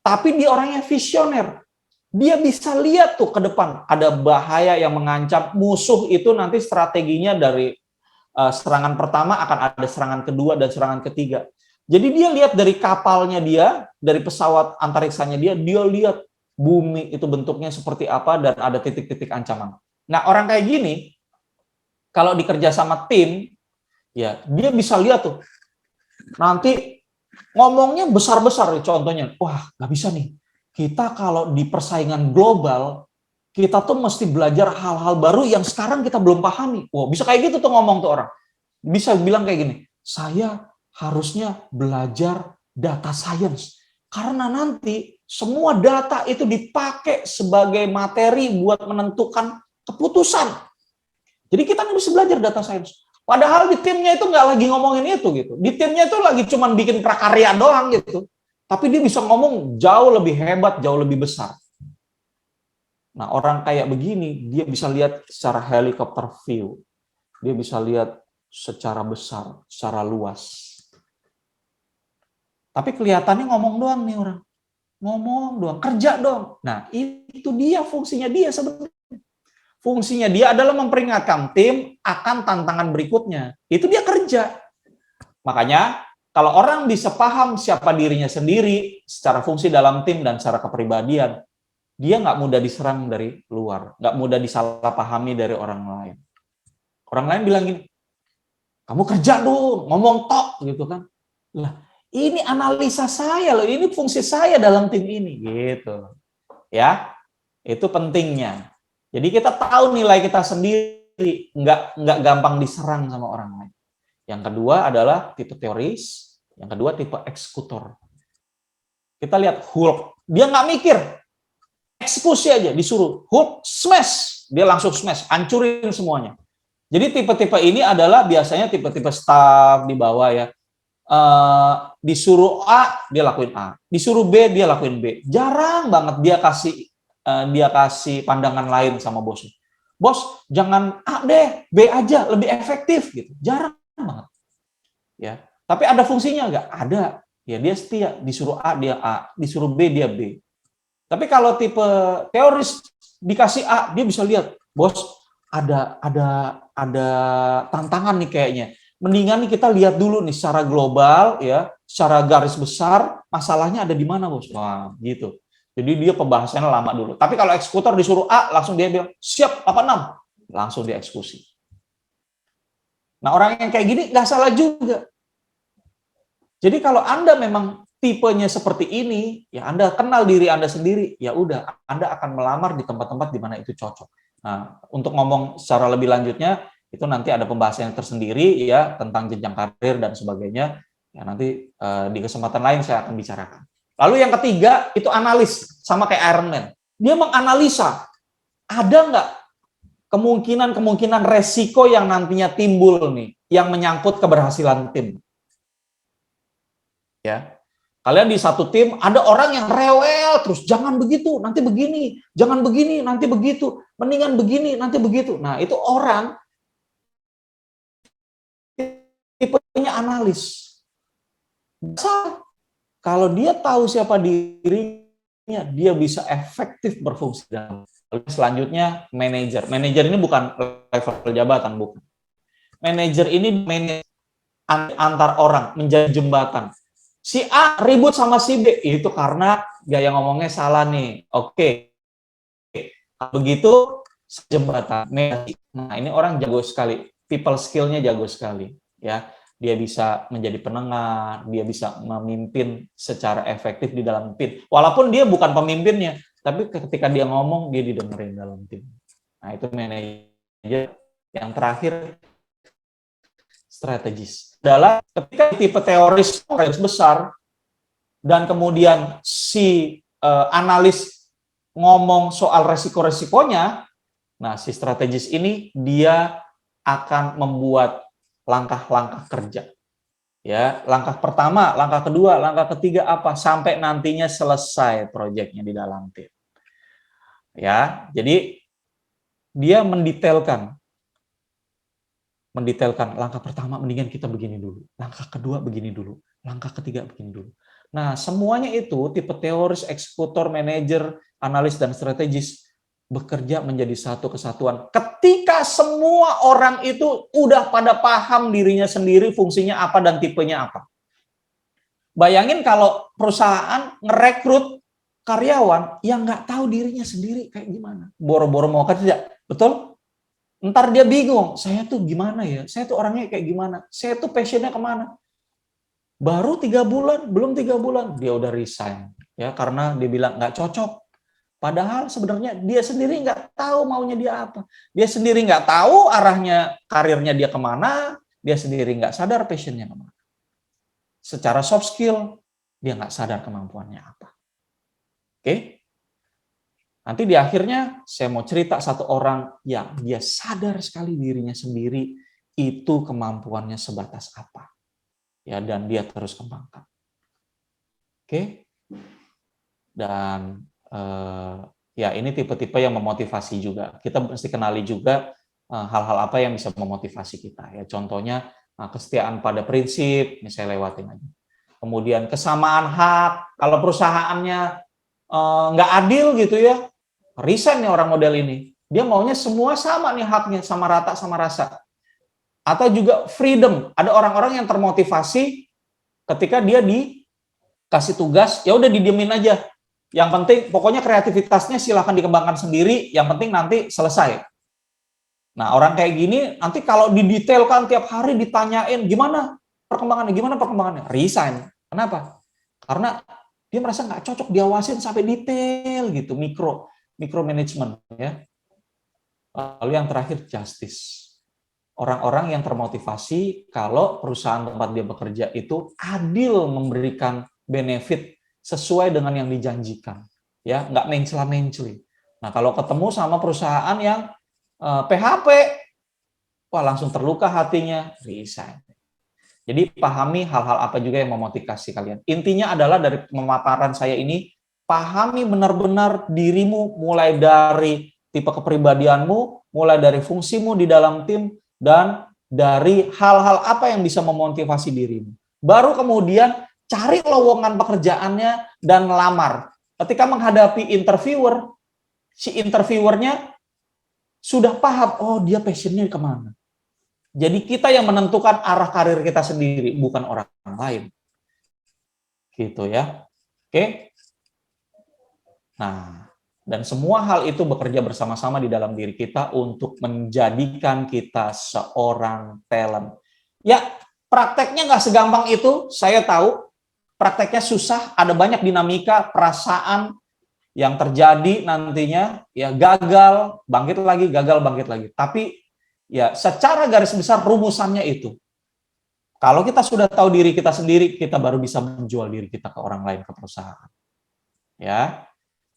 Tapi dia orangnya visioner. Dia bisa lihat tuh ke depan, ada bahaya yang mengancam musuh itu nanti strateginya dari serangan pertama akan ada serangan kedua dan serangan ketiga. Jadi dia lihat dari kapalnya dia, dari pesawat antariksanya dia lihat bumi itu bentuknya seperti apa dan ada titik-titik ancaman. Nah, orang kayak gini, kalau dikerja sama tim, ya dia bisa lihat tuh, nanti ngomongnya besar-besar contohnya. Wah, nggak bisa nih. Kita kalau di persaingan global, kita tuh mesti belajar hal-hal baru yang sekarang kita belum pahami. Wah, bisa kayak gitu tuh ngomong tuh orang. Bisa bilang kayak gini, saya harusnya belajar data science. Karena nanti semua data itu dipakai sebagai materi buat menentukan keputusan. Jadi kita harus belajar data science. Padahal di timnya itu nggak lagi ngomongin itu gitu. Di timnya itu lagi cuman bikin prakarya doang gitu. Tapi dia bisa ngomong jauh lebih hebat, jauh lebih besar. Nah, orang kayak begini, dia bisa lihat secara helikopter view. Dia bisa lihat secara besar, secara luas. Tapi kelihatannya ngomong doang nih orang. Ngomong doang, kerja dong. Nah, itu dia fungsinya dia sebenarnya. Fungsinya dia adalah memperingatkan tim akan tantangan berikutnya. Itu dia kerja. Makanya, kalau orang bisa paham siapa dirinya sendiri, secara fungsi dalam tim dan secara kepribadian, dia nggak mudah diserang dari luar, nggak mudah disalahpahami dari orang lain. Orang lain bilang gini, kamu kerja dong, ngomong tok, gitu kan. Lah, ini analisa saya loh, ini fungsi saya dalam tim ini, gitu. Ya, itu pentingnya. Jadi kita tahu nilai kita sendiri, nggak gampang diserang sama orang lain. Yang kedua adalah tipe teoris, yang kedua tipe eksekutor. Kita lihat Hulk, dia nggak mikir, eksekusi aja, disuruh Hulk smash, dia langsung smash, hancurin semuanya. Jadi tipe-tipe ini adalah biasanya tipe-tipe staff di bawah ya. Disuruh A, dia lakuin A. Disuruh B, dia lakuin B. Jarang banget dia kasih pandangan lain sama bosnya. Bos, jangan A deh, B aja, lebih efektif gitu. Jarang banget. Ya, tapi ada fungsinya nggak? Ada. Ya, dia setia. Disuruh A, dia A. Disuruh B, dia B. Tapi kalau tipe teoris dikasih A, dia bisa lihat, bos, ada tantangan nih kayaknya. Mendingan nih kita lihat dulu nih secara global ya, secara garis besar masalahnya ada di mana, bos. Wah, gitu. Jadi dia pembahasannya lama dulu. Tapi kalau eksekutor disuruh A, langsung dia bilang, siap, 86. Langsung dieksekusi. Nah, orang yang kayak gini nggak salah juga. Jadi kalau Anda memang tipenya seperti ini, ya Anda kenal diri Anda sendiri, ya udah Anda akan melamar di tempat-tempat di mana itu cocok. Nah, untuk ngomong secara lebih lanjutnya, itu nanti ada pembahasan yang tersendiri ya tentang jenjang karir dan sebagainya. Ya nanti di kesempatan lain saya akan bicarakan. Lalu yang ketiga itu analis, sama kayak Iron Man. Dia menganalisa ada nggak kemungkinan resiko yang nantinya timbul nih yang menyangkut keberhasilan tim. Ya. Kalian di satu tim ada orang yang rewel terus, jangan begitu, nanti begini, jangan begini, nanti begitu, mendingan begini, nanti begitu. Nah, itu orang tipenya analis. Kalau dia tahu siapa dirinya, dia bisa efektif berfungsi. Lalu selanjutnya manajer. Manajer ini bukan level jabatan, bukan. Manajer ini antar orang, menjadi jembatan. Si A ribut sama si B, itu karena gaya ngomongnya salah nih. Oke. Begitu jembatan. Nah, ini orang jago sekali. People skill-nya jago sekali, ya. Dia bisa menjadi penengah, dia bisa memimpin secara efektif di dalam tim. Walaupun dia bukan pemimpinnya, tapi ketika dia ngomong, dia didengerin dalam tim. Nah, itu manajer. Yang terakhir, strategis. Adalah ketika tipe teoris besar, dan kemudian si analis ngomong soal resiko-resikonya, nah si strategis ini dia akan membuat langkah-langkah kerja. Ya, langkah pertama, langkah kedua, langkah ketiga apa sampai nantinya selesai proyeknya di dalam tim. Ya, jadi dia mendetailkan langkah pertama mendingan kita begini dulu, langkah kedua begini dulu, langkah ketiga begini dulu. Nah, semuanya itu tipe teoris, eksekutor, manajer, analis, dan strategis bekerja menjadi satu kesatuan. Ketika semua orang itu udah pada paham dirinya sendiri, fungsinya apa dan tipenya apa. Bayangin kalau perusahaan ngerekrut karyawan yang nggak tahu dirinya sendiri kayak gimana. Boro-boro mau kerja, betul? Ntar dia bingung, saya tuh gimana ya? Saya tuh orangnya kayak gimana? Saya tuh passionnya kemana? Baru 3 bulan, belum 3 bulan, dia udah resign. Ya, karena dia bilang nggak cocok. Padahal sebenarnya dia sendiri nggak tahu maunya dia apa. Dia sendiri nggak tahu arahnya karirnya dia kemana, dia sendiri nggak sadar passionnya kemana. Secara soft skill, dia nggak sadar kemampuannya apa. Oke? Nanti di akhirnya saya mau cerita satu orang yang dia sadar sekali dirinya sendiri itu kemampuannya sebatas apa. Ya, dan dia terus kembangkan. Oke? Dan ya ini tipe-tipe yang memotivasi juga. Kita mesti kenali juga hal-hal apa yang bisa memotivasi kita. Ya, contohnya kesetiaan pada prinsip, ini saya lewatin aja. Kemudian kesamaan hak, kalau perusahaannya nggak adil gitu ya, resign nih orang model ini. Dia maunya semua sama nih haknya, sama rata, sama rasa. Atau juga freedom, ada orang-orang yang termotivasi ketika dia dikasih tugas, ya udah didiemin aja. Yang penting, pokoknya kreativitasnya silahkan dikembangkan sendiri, yang penting nanti selesai. Nah, orang kayak gini, nanti kalau didetailkan tiap hari ditanyain, gimana perkembangannya, resign. Kenapa? Karena dia merasa nggak cocok diawasin sampai detail gitu, mikro management. Ya. Lalu yang terakhir, justice. Orang-orang yang termotivasi kalau perusahaan tempat dia bekerja itu adil memberikan benefit sesuai dengan yang dijanjikan, ya nggak mencela-menceli. Nah kalau ketemu sama perusahaan yang PHP, wah langsung terluka hatinya, resign. Jadi pahami hal-hal apa juga yang memotivasi kalian. Intinya adalah dari pemaparan saya ini, pahami benar-benar dirimu mulai dari tipe kepribadianmu, mulai dari fungsimu di dalam tim, dan dari hal-hal apa yang bisa memotivasi dirimu. Baru kemudian cari lowongan pekerjaannya dan lamar. Ketika menghadapi interviewer, si interviewernya sudah paham, oh dia passionnya kemana. Jadi kita yang menentukan arah karir kita sendiri, bukan orang lain. Gitu ya. Oke. Nah, dan semua hal itu bekerja bersama-sama di dalam diri kita untuk menjadikan kita seorang talent. Ya, prakteknya nggak segampang itu, saya tahu. prakteknya susah, ada banyak dinamika, perasaan yang terjadi nantinya, ya gagal, bangkit lagi, gagal, bangkit lagi. Tapi ya secara garis besar rumusannya itu. Kalau kita sudah tahu diri kita sendiri, kita baru bisa menjual diri kita ke orang lain, ke perusahaan. Ya.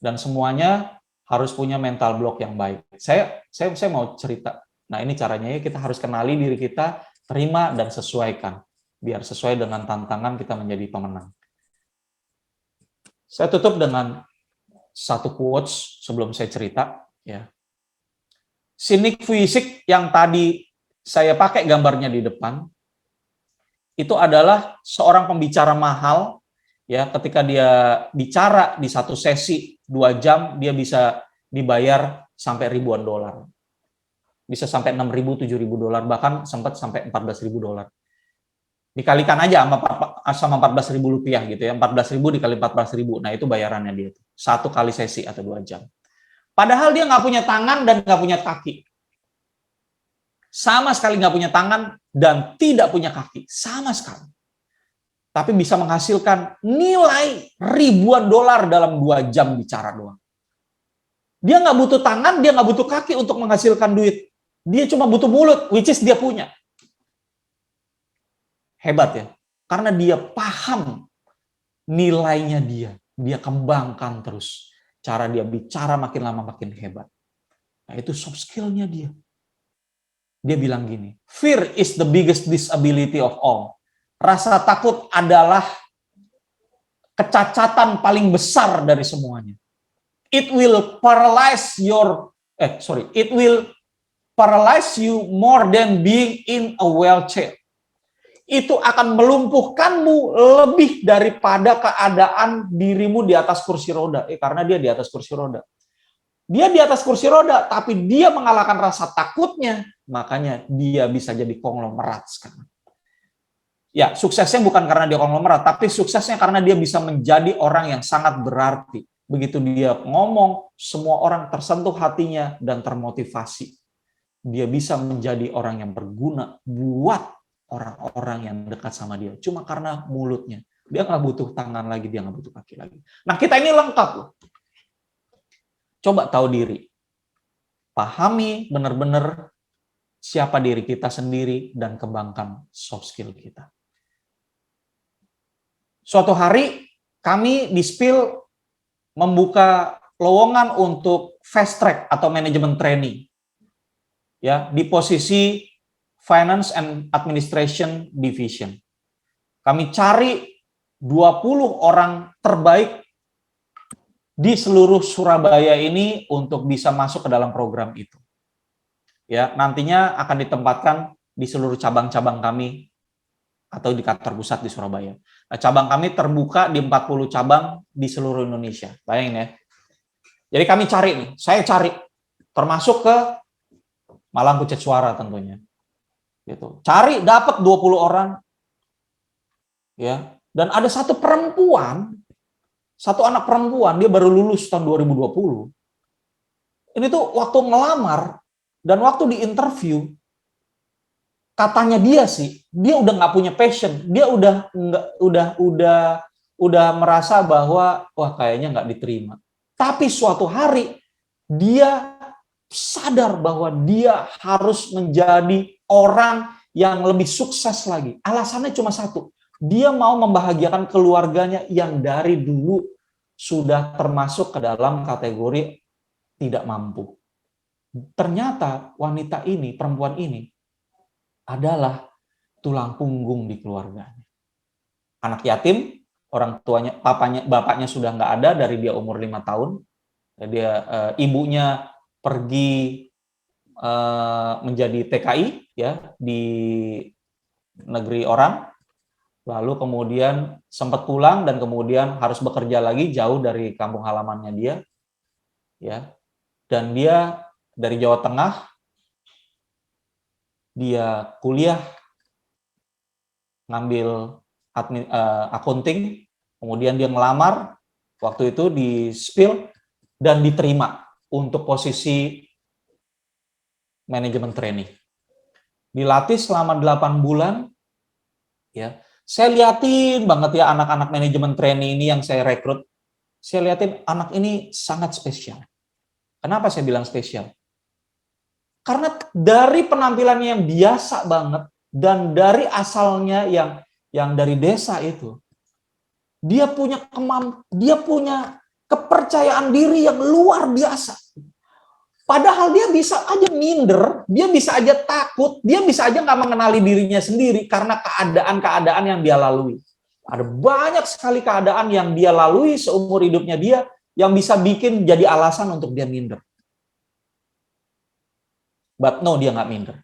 Dan semuanya harus punya mental block yang baik. Saya mau cerita. Nah, ini caranya ya, kita harus kenali diri kita, terima dan sesuaikan. Biar sesuai dengan tantangan kita menjadi pemenang. Saya tutup dengan satu quotes sebelum saya cerita. Ya. Sinik Vujicic yang tadi saya pakai gambarnya di depan, itu adalah seorang pembicara mahal. Ya, ketika dia bicara di satu sesi 2 jam, dia bisa dibayar sampai ribuan dolar. Bisa sampai 6.000, 7.000 dolar, bahkan sempat sampai 14.000 dolar. Dikalikan aja sama 14.000 rupiah gitu ya, 14.000 dikali 14.000, nah itu bayarannya dia. 1 kali sesi atau 2 jam. Padahal dia nggak punya tangan dan nggak punya kaki. Sama sekali nggak punya tangan dan tidak punya kaki. Sama sekali. Tapi bisa menghasilkan nilai ribuan dolar dalam 2 jam bicara doang. Dia nggak butuh tangan, dia nggak butuh kaki untuk menghasilkan duit. Dia cuma butuh mulut, which is dia punya. Hebat ya, karena dia paham nilainya dia kembangkan terus. Cara dia bicara makin lama makin hebat. Nah, itu soft skill-nya dia. Dia bilang gini, fear is the biggest disability of all. Rasa takut adalah kecacatan paling besar dari semuanya. It will paralyze you more than being in a wheelchair. Itu akan melumpuhkanmu lebih daripada keadaan dirimu di atas kursi roda. Karena dia di atas kursi roda. Dia di atas kursi roda, tapi dia mengalahkan rasa takutnya, makanya dia bisa jadi konglomerat sekarang. Ya, suksesnya bukan karena dia konglomerat, tapi suksesnya karena dia bisa menjadi orang yang sangat berarti. Begitu dia ngomong, semua orang tersentuh hatinya dan termotivasi. Dia bisa menjadi orang yang berguna buat orang-orang yang dekat sama dia. Cuma karena mulutnya. Dia nggak butuh tangan lagi, dia nggak butuh kaki lagi. Nah, kita ini lengkap loh. Coba tahu diri. Pahami benar-benar siapa diri kita sendiri dan kembangkan soft skill kita. Suatu hari kami di Spill membuka lowongan untuk fast track atau manajemen training. Ya, di posisi Finance and Administration Division. Kami cari 20 orang terbaik di seluruh Surabaya ini untuk bisa masuk ke dalam program itu. Ya, nantinya akan ditempatkan di seluruh cabang-cabang kami atau di kantor pusat di Surabaya. Nah, cabang kami terbuka di 40 cabang di seluruh Indonesia. Bayangin ya. Jadi kami cari nih, saya cari termasuk ke Malang Kucet Suara tentunya. Gitu. Cari dapat 20 orang. Ya. Dan ada satu perempuan, satu anak perempuan, dia baru lulus tahun 2020. Ini tuh waktu ngelamar dan waktu di interview, katanya dia sih, dia udah nggak punya passion, dia udah merasa bahwa wah kayaknya nggak diterima. Tapi suatu hari dia sadar bahwa dia harus menjadi orang yang lebih sukses lagi. Alasannya cuma satu, dia mau membahagiakan keluarganya yang dari dulu sudah termasuk ke dalam kategori tidak mampu. Ternyata wanita ini, perempuan ini, adalah tulang punggung di keluarganya. Anak yatim, orang tuanya, bapaknya sudah nggak ada dari dia umur 5 tahun. Ibunya pergi menjadi TKI ya di negeri orang, lalu kemudian sempat pulang dan kemudian harus bekerja lagi jauh dari kampung halamannya dia, ya. Dan dia dari Jawa Tengah, dia kuliah ngambil accounting, kemudian dia ngelamar waktu itu di Spill dan diterima untuk posisi manajemen training. Dilatih selama 8 bulan, ya. Saya liatin banget ya anak-anak manajemen trainee ini yang saya rekrut. Saya liatin anak ini sangat spesial. Kenapa saya bilang spesial? Karena dari penampilannya yang biasa banget dan dari asalnya yang dari desa itu, dia punya kepercayaan diri yang luar biasa. Padahal dia bisa aja minder, dia bisa aja takut, dia bisa aja nggak mengenali dirinya sendiri karena keadaan-keadaan yang dia lalui. Ada banyak sekali keadaan yang dia lalui seumur hidupnya dia yang bisa bikin jadi alasan untuk dia minder. But no, dia nggak minder.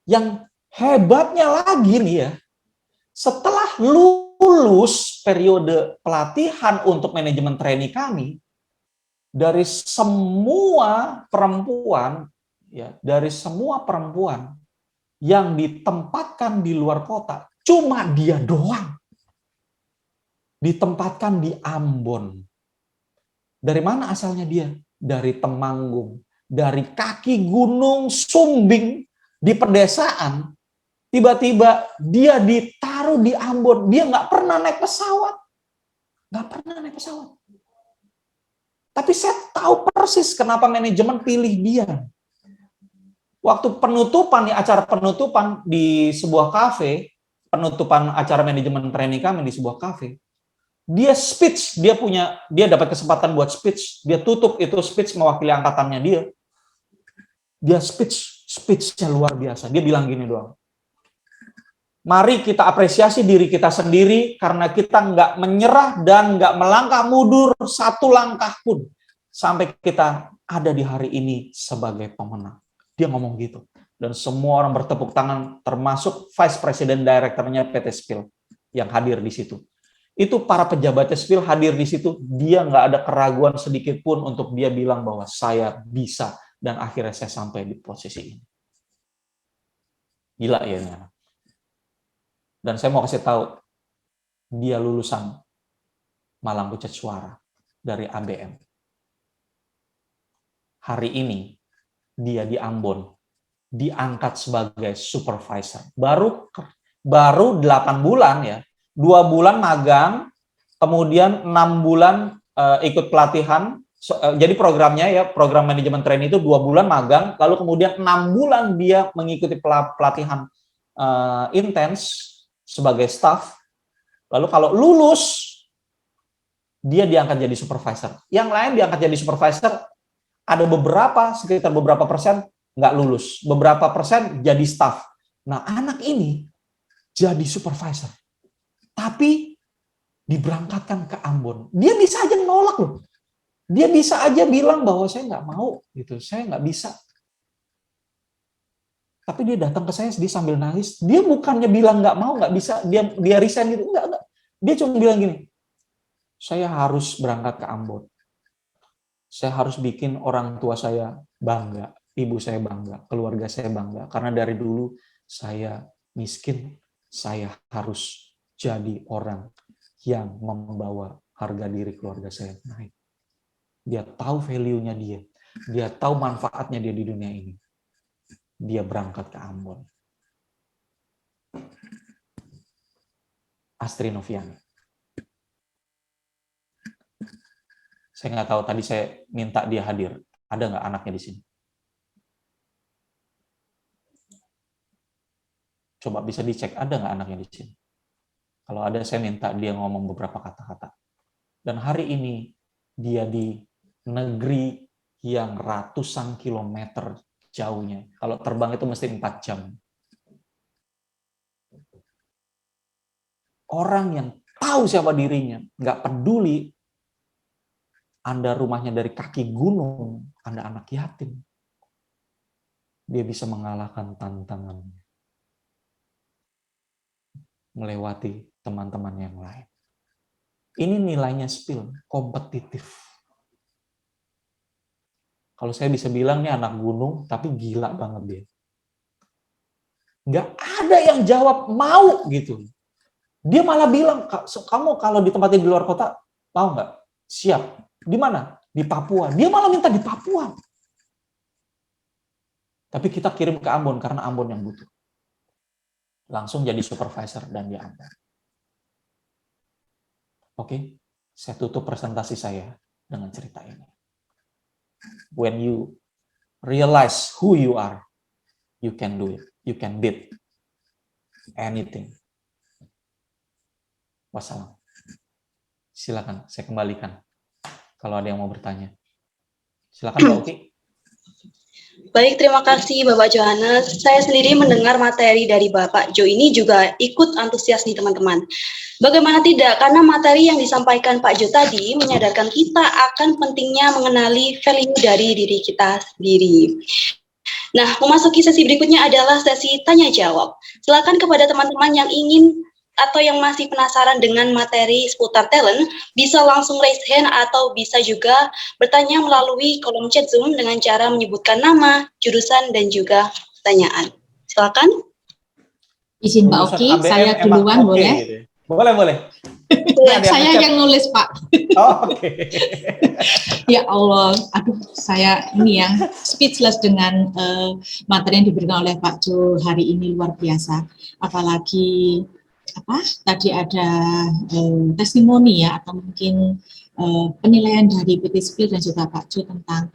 Yang hebatnya lagi nih ya, setelah lulus periode pelatihan untuk manajemen trainee kami, dari semua perempuan yang ditempatkan di luar kota, cuma dia doang ditempatkan di Ambon. Dari mana asalnya dia? Dari Temanggung, dari kaki gunung Sumbing di pedesaan. Tiba-tiba dia ditaruh di Ambon. Dia nggak pernah naik pesawat. Tapi saya tahu persis kenapa manajemen pilih dia. Waktu penutupan, acara penutupan di sebuah kafe, penutupan acara manajemen training kami di sebuah kafe, dia speech, dia dapat kesempatan buat speech, dia tutup itu speech mewakili angkatannya dia. Dia speech-nya luar biasa. Dia bilang gini doang. Mari kita apresiasi diri kita sendiri karena kita nggak menyerah dan nggak melangkah mundur satu langkah pun sampai kita ada di hari ini sebagai pemenang. Dia ngomong gitu. Dan semua orang bertepuk tangan termasuk Vice President Director-nya PT Spill yang hadir di situ. Itu para pejabat Spill hadir di situ, dia nggak ada keraguan sedikit pun untuk dia bilang bahwa saya bisa dan akhirnya saya sampai di posisi ini. Gila ya ini anak. Dan saya mau kasih tahu, dia lulusan Malang Pucat Suara dari ABM. Hari ini, dia di Ambon, diangkat sebagai supervisor. Baru 8 bulan ya, 2 bulan magang, kemudian 6 bulan ikut pelatihan. Jadi programnya ya, program manajemen training itu 2 bulan magang, lalu kemudian 6 bulan dia mengikuti pelatihan intens sebagai staff, lalu kalau lulus, dia diangkat jadi supervisor. Yang lain diangkat jadi supervisor, ada sekitar beberapa persen nggak lulus, beberapa persen jadi staff. Nah, anak ini jadi supervisor, tapi diberangkatkan ke Ambon. Dia bisa aja nolak loh. Dia bisa aja bilang bahwa saya nggak mau, gitu, saya nggak bisa. Tapi dia datang ke saya, dia sambil nangis. Dia bukannya bilang nggak mau, nggak bisa, dia resign gitu. Enggak. Dia cuma bilang gini, saya harus berangkat ke Ambon. Saya harus bikin orang tua saya bangga, ibu saya bangga, keluarga saya bangga. Karena dari dulu saya miskin, saya harus jadi orang yang membawa harga diri keluarga saya naik. Dia tahu value-nya dia tahu manfaatnya dia di dunia ini. Dia berangkat ke Ambon. Astri Noviani. Saya nggak tahu, tadi saya minta dia hadir. Ada nggak anaknya di sini? Coba bisa dicek, ada nggak anaknya di sini? Kalau ada, saya minta dia ngomong beberapa kata-kata. Dan hari ini, dia di negeri yang ratusan kilometer jauhnya. Kalau terbang itu mesti 4 jam. Orang yang tahu siapa dirinya, nggak peduli Anda rumahnya dari kaki gunung, Anda anak yatim. Dia bisa mengalahkan tantangannya. Melewati teman-teman yang lain. Ini nilainya Spill, kompetitif. Kalau saya bisa bilang nih anak gunung, tapi gila banget dia. Nggak ada yang jawab mau gitu. Dia malah bilang, kamu kalau ditempatin di luar kota, mau nggak? Siap. Di mana? Di Papua. Dia malah minta di Papua. Tapi kita kirim ke Ambon karena Ambon yang butuh. langsung jadi supervisor dan diangkat. Oke, saya tutup presentasi saya dengan cerita ini. When you realize who you are, you can do it. You can beat anything. Wassalam. Silakan, saya kembalikan. Kalau ada yang mau bertanya. Silakan Mbak Uki. Baik, terima kasih Bapak Johannes. Saya sendiri mendengar materi dari Bapak Jo ini juga ikut antusias nih teman-teman. Bagaimana tidak, karena materi yang disampaikan Pak Jo tadi menyadarkan kita akan pentingnya mengenali value dari diri kita sendiri. Nah, memasuki sesi berikutnya adalah sesi tanya jawab. Silakan kepada teman-teman yang ingin atau yang masih penasaran dengan materi seputar talent, bisa langsung raise hand atau bisa juga bertanya melalui kolom chat Zoom dengan cara menyebutkan nama, jurusan, dan juga pertanyaan. Silakan. Izin Mbak Oki, saya duluan boleh? Gitu. Boleh. Saya yang nulis, Pak. Oh, oke. Ya Allah, aduh saya ini ya speechless dengan materi yang diberikan oleh Pak Jo hari ini, luar biasa. Apalagi tadi ada testimoni ya, atau mungkin penilaian dari PT Spill dan juga Pak Jo tentang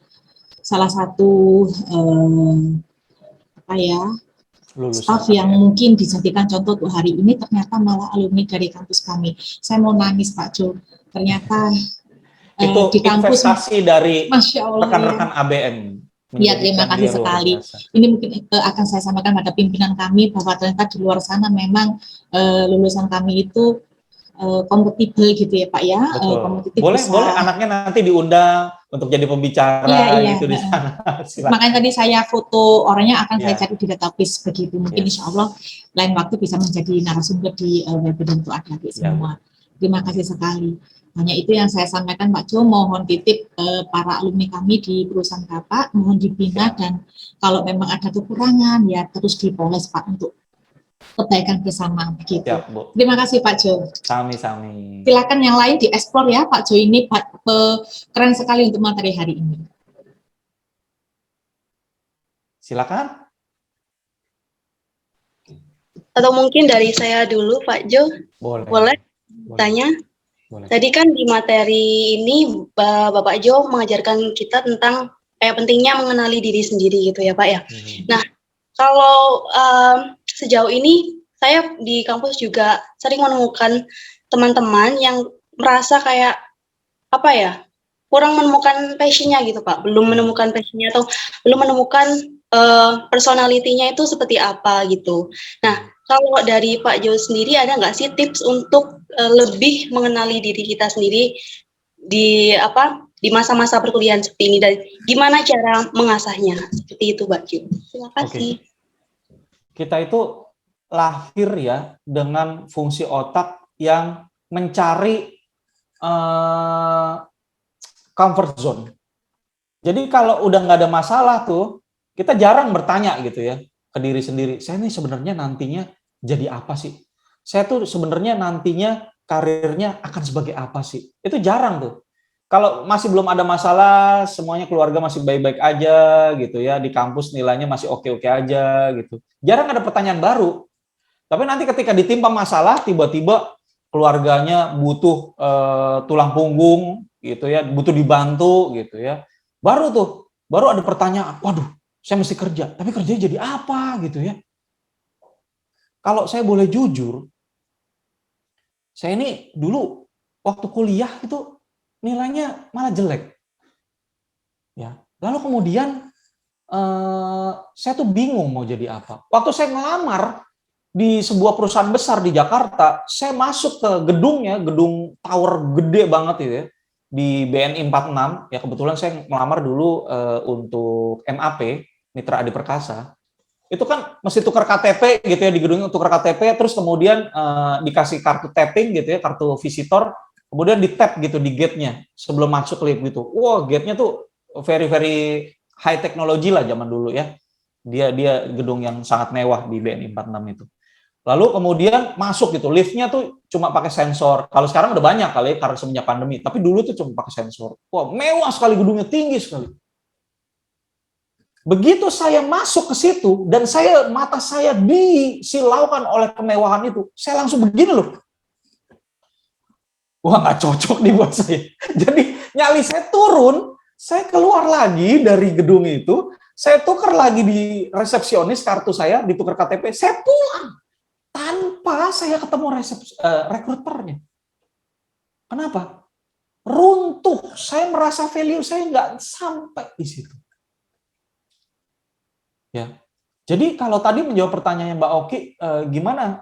salah satu staf yang mungkin dijadikan contoh untuk hari ini, ternyata malah alumni dari kampus kami. Saya mau nangis Pak Jo, ternyata itu di kampus investasi dari Masya Allah, rekan-rekan ABM. Ya, terima kasih sekali. Ini mungkin akan saya sampaikan pada pimpinan kami bahwa ternyata di luar sana memang lulusan kami itu kompatibel gitu ya Pak ya. Kompetitif boleh anaknya nanti diundang untuk jadi pembicara gitu di sana. Makanya tadi saya foto orangnya akan saya cari di database begitu. Mungkin insya Allah lain waktu bisa menjadi narasumber di webinar untuk adik-adik semua. Terima kasih sekali. Hanya itu yang saya sampaikan Pak Jo, mohon titip para alumni kami di perusahaan Bapak, mohon dibina dan kalau memang ada kekurangan ya terus dipoles Pak untuk kebaikan bersama begitu. Terima kasih Pak Jo. Sami-sami. Silakan yang lain dieksplor ya Pak Jo, ini keren sekali untuk materi hari ini. Silakan. Atau mungkin dari saya dulu Pak Jo. Boleh? Tanya? Boleh. Tadi kan di materi ini Bapak Jo mengajarkan kita tentang pentingnya mengenali diri sendiri gitu ya Pak ya. Nah, kalau sejauh ini saya di kampus juga sering menemukan teman-teman yang merasa kayak kurang menemukan passion-nya gitu Pak, belum menemukan passion-nya atau belum menemukan personality-nya itu seperti apa gitu. Nah, kalau dari Pak Jo sendiri ada nggak sih tips untuk lebih mengenali diri kita sendiri di masa-masa perkuliahan seperti ini dan gimana cara mengasahnya seperti itu Pak Jo? Terima kasih. Kita itu lahir ya dengan fungsi otak yang mencari comfort zone. Jadi kalau udah nggak ada masalah tuh, kita jarang bertanya gitu ya ke diri sendiri. Saya ini sebenarnya nantinya jadi apa sih? Saya tuh sebenarnya nantinya karirnya akan sebagai apa sih? Itu jarang tuh. Kalau masih belum ada masalah, semuanya keluarga masih baik-baik aja gitu ya, di kampus nilainya masih oke-oke aja gitu. Jarang ada pertanyaan baru. Tapi nanti ketika ditimpa masalah, tiba-tiba keluarganya butuh tulang punggung gitu ya, butuh dibantu gitu ya. Baru ada pertanyaan, waduh, saya mesti kerja, tapi kerjanya jadi apa gitu ya. Kalau saya boleh jujur, saya ini dulu waktu kuliah itu nilainya malah jelek. Ya. Lalu kemudian saya tuh bingung mau jadi apa. Waktu saya ngelamar di sebuah perusahaan besar di Jakarta, saya masuk ke gedungnya, gedung tower gede banget itu ya, di BNI 46. Ya kebetulan saya melamar dulu untuk MAP, Mitra Adi Perkasa. Itu kan mesti tukar KTP gitu ya, di gedungnya tukar KTP, terus kemudian dikasih kartu tapping gitu ya, kartu visitor, kemudian di tap gitu di gate-nya sebelum masuk lift gitu. Wow, gate-nya tuh very high technology lah zaman dulu ya. Dia gedung yang sangat mewah di BNI 46 itu. Lalu kemudian masuk gitu, liftnya tuh cuma pakai sensor. Kalau sekarang udah banyak kali karena semenjak pandemi, tapi dulu tuh cuma pakai sensor. Wah, mewah sekali gedungnya, tinggi sekali. Begitu saya masuk ke situ dan mata saya disilaukan oleh kemewahan itu, saya langsung begini loh. Wah, nggak cocok nih buat saya. Jadi nyali saya turun, saya keluar lagi dari gedung itu, saya tukar lagi di resepsionis kartu saya, ditukar KTP, saya pulang tanpa saya ketemu rekruternya. Kenapa? Runtuh, saya merasa value saya nggak sampai di situ. Ya, jadi kalau tadi menjawab pertanyaannya Mbak Oki, gimana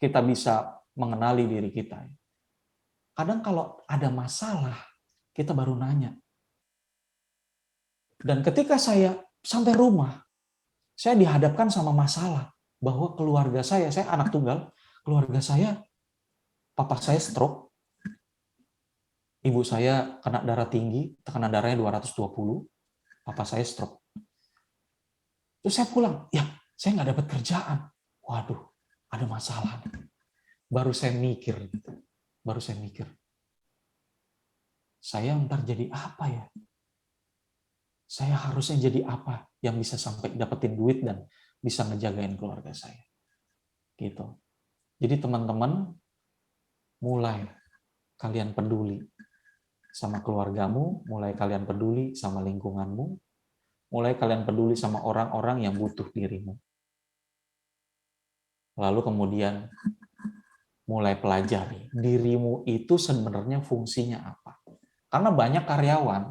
kita bisa mengenali diri kita? Kadang kalau ada masalah, kita baru nanya. Dan ketika saya sampai rumah, saya dihadapkan sama masalah bahwa keluarga saya anak tunggal, keluarga saya, papa saya stroke, ibu saya kena darah tinggi, tekanan darahnya 220, papa saya stroke. Terus saya pulang, ya saya nggak dapat kerjaan. Waduh, ada masalah. Baru saya mikir. Saya ntar jadi apa ya? Saya harusnya jadi apa yang bisa sampai dapetin duit dan bisa ngejagain keluarga saya. Gitu. Jadi teman-teman, mulai kalian peduli sama keluargamu, mulai kalian peduli sama lingkunganmu, mulai kalian peduli sama orang-orang yang butuh dirimu. Lalu kemudian mulai pelajari dirimu itu sebenarnya fungsinya apa. Karena banyak karyawan,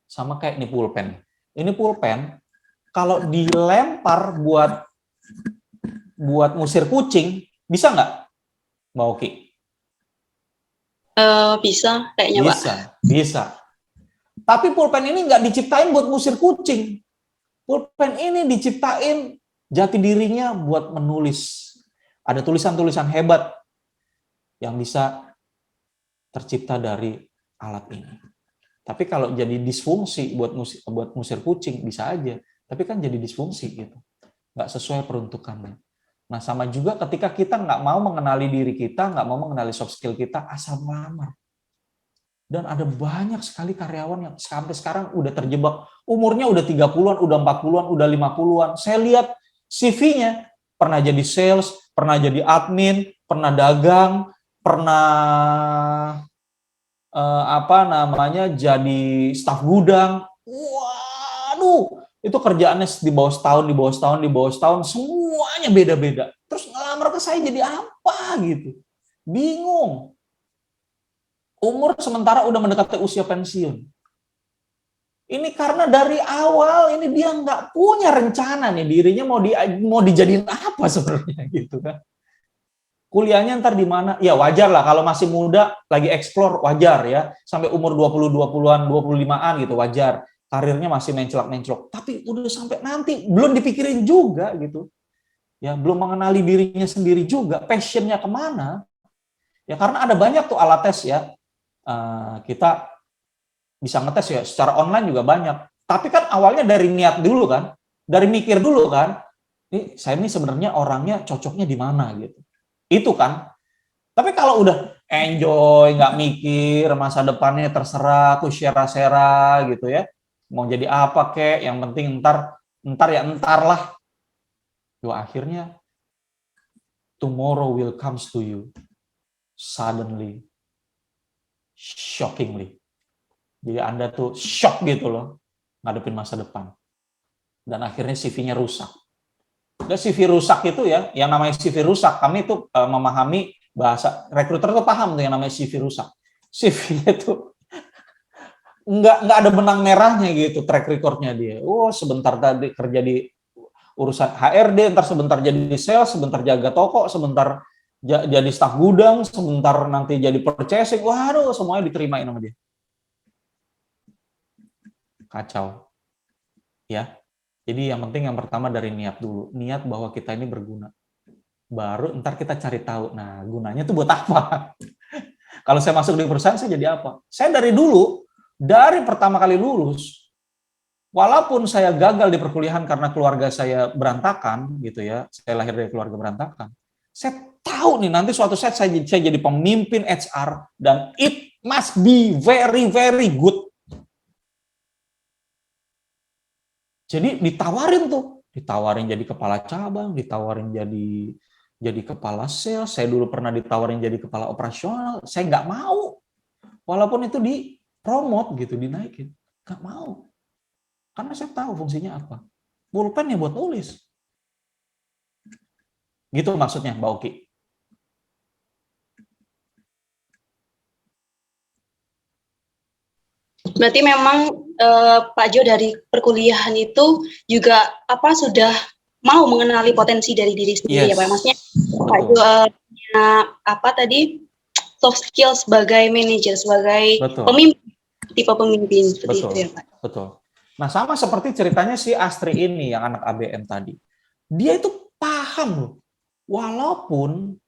sama kayak ini pulpen. Ini pulpen, kalau dilempar buat ngusir kucing, bisa nggak, Mbak Oki? Bisa, kayaknya Pak. Bisa. Tapi pulpen ini nggak diciptain buat ngusir kucing. Pulpen ini diciptain jati dirinya buat menulis. Ada tulisan-tulisan hebat yang bisa tercipta dari alat ini. Tapi kalau jadi disfungsi buat ngusir kucing, bisa aja. Tapi kan jadi disfungsi gitu. Nggak sesuai peruntukannya. Nah, sama juga ketika kita nggak mau mengenali diri kita, nggak mau mengenali soft skill kita, asal melamar. Dan ada banyak sekali karyawan yang sampai sekarang udah terjebak. Umurnya udah 30-an, udah 40-an, udah 50-an. Saya lihat CV-nya, pernah jadi sales, pernah jadi admin, pernah dagang, pernah jadi staf gudang. Waduh, itu kerjaannya di bawah setahun, semuanya beda-beda. Terus ngelamar ke saya jadi apa gitu. Bingung. Umur sementara udah mendekati usia pensiun. Ini karena dari awal ini dia nggak punya rencana nih dirinya mau dijadiin apa sebenarnya gitu kan. Kuliahnya ntar di mana? Ya wajar lah kalau masih muda lagi explore, wajar ya. Sampai umur 20-an, 25-an gitu wajar. Karirnya masih menclok-menclok. Tapi udah sampai nanti belum dipikirin juga gitu. Ya, belum mengenali dirinya sendiri juga, passionnya kemana. Ya karena ada banyak tuh alat tes ya. Kita bisa ngetes ya, secara online juga banyak. Tapi kan awalnya dari niat dulu kan, dari mikir dulu kan, saya ini sebenarnya orangnya cocoknya di mana gitu. Itu kan. Tapi kalau udah enjoy, nggak mikir, masa depannya terserah, aku share-share gitu ya, mau jadi apa kek, yang penting ntar lah. Akhirnya tomorrow will comes to you suddenly, shockingly. Jadi Anda tuh shock gitu loh ngadepin masa depan. Dan akhirnya CV-nya rusak. Dan CV rusak itu ya, yang namanya CV rusak, kami tuh memahami bahasa, rekruter tuh paham tuh yang namanya CV rusak. CV-nya tuh nggak ada benang merahnya gitu, track record-nya dia. Sebentar tadi kerja di urusan HRD, ntar sebentar jadi sales, sebentar jaga toko, sebentar jadi staf gudang, sebentar nanti jadi purchasing. Waduh, semuanya diterimain sama dia. Kacau. Ya. Jadi yang penting yang pertama dari niat dulu. Niat bahwa kita ini berguna. Baru ntar kita cari tahu, nah gunanya tuh buat apa? Kalau saya masuk di perusahaan, saya jadi apa? Saya dari dulu, dari pertama kali lulus, walaupun saya gagal di perkuliahan karena keluarga saya berantakan, gitu ya, saya lahir dari keluarga berantakan, saya tahu nih nanti suatu saat saya jadi pemimpin HR, dan it must be very, very good. Jadi ditawarin jadi kepala cabang, ditawarin jadi kepala sales. Saya dulu pernah ditawarin jadi kepala operasional, saya nggak mau. Walaupun itu dipromot gitu, dinaikin, nggak mau. Karena saya tahu fungsinya apa. Pulpen ya buat nulis. Gitu maksudnya, Mbak Oki. Berarti memang Pak Jo dari perkuliahan itu juga sudah mau mengenali potensi dari diri sendiri ya Pak. Maksudnya Pak Jo punya soft skill sebagai manajer, sebagai pemimpin, tipe pemimpin seperti itu ya Pak. Betul. Nah, sama seperti ceritanya si Astri ini yang anak ABM tadi. Dia itu paham loh. Walaupun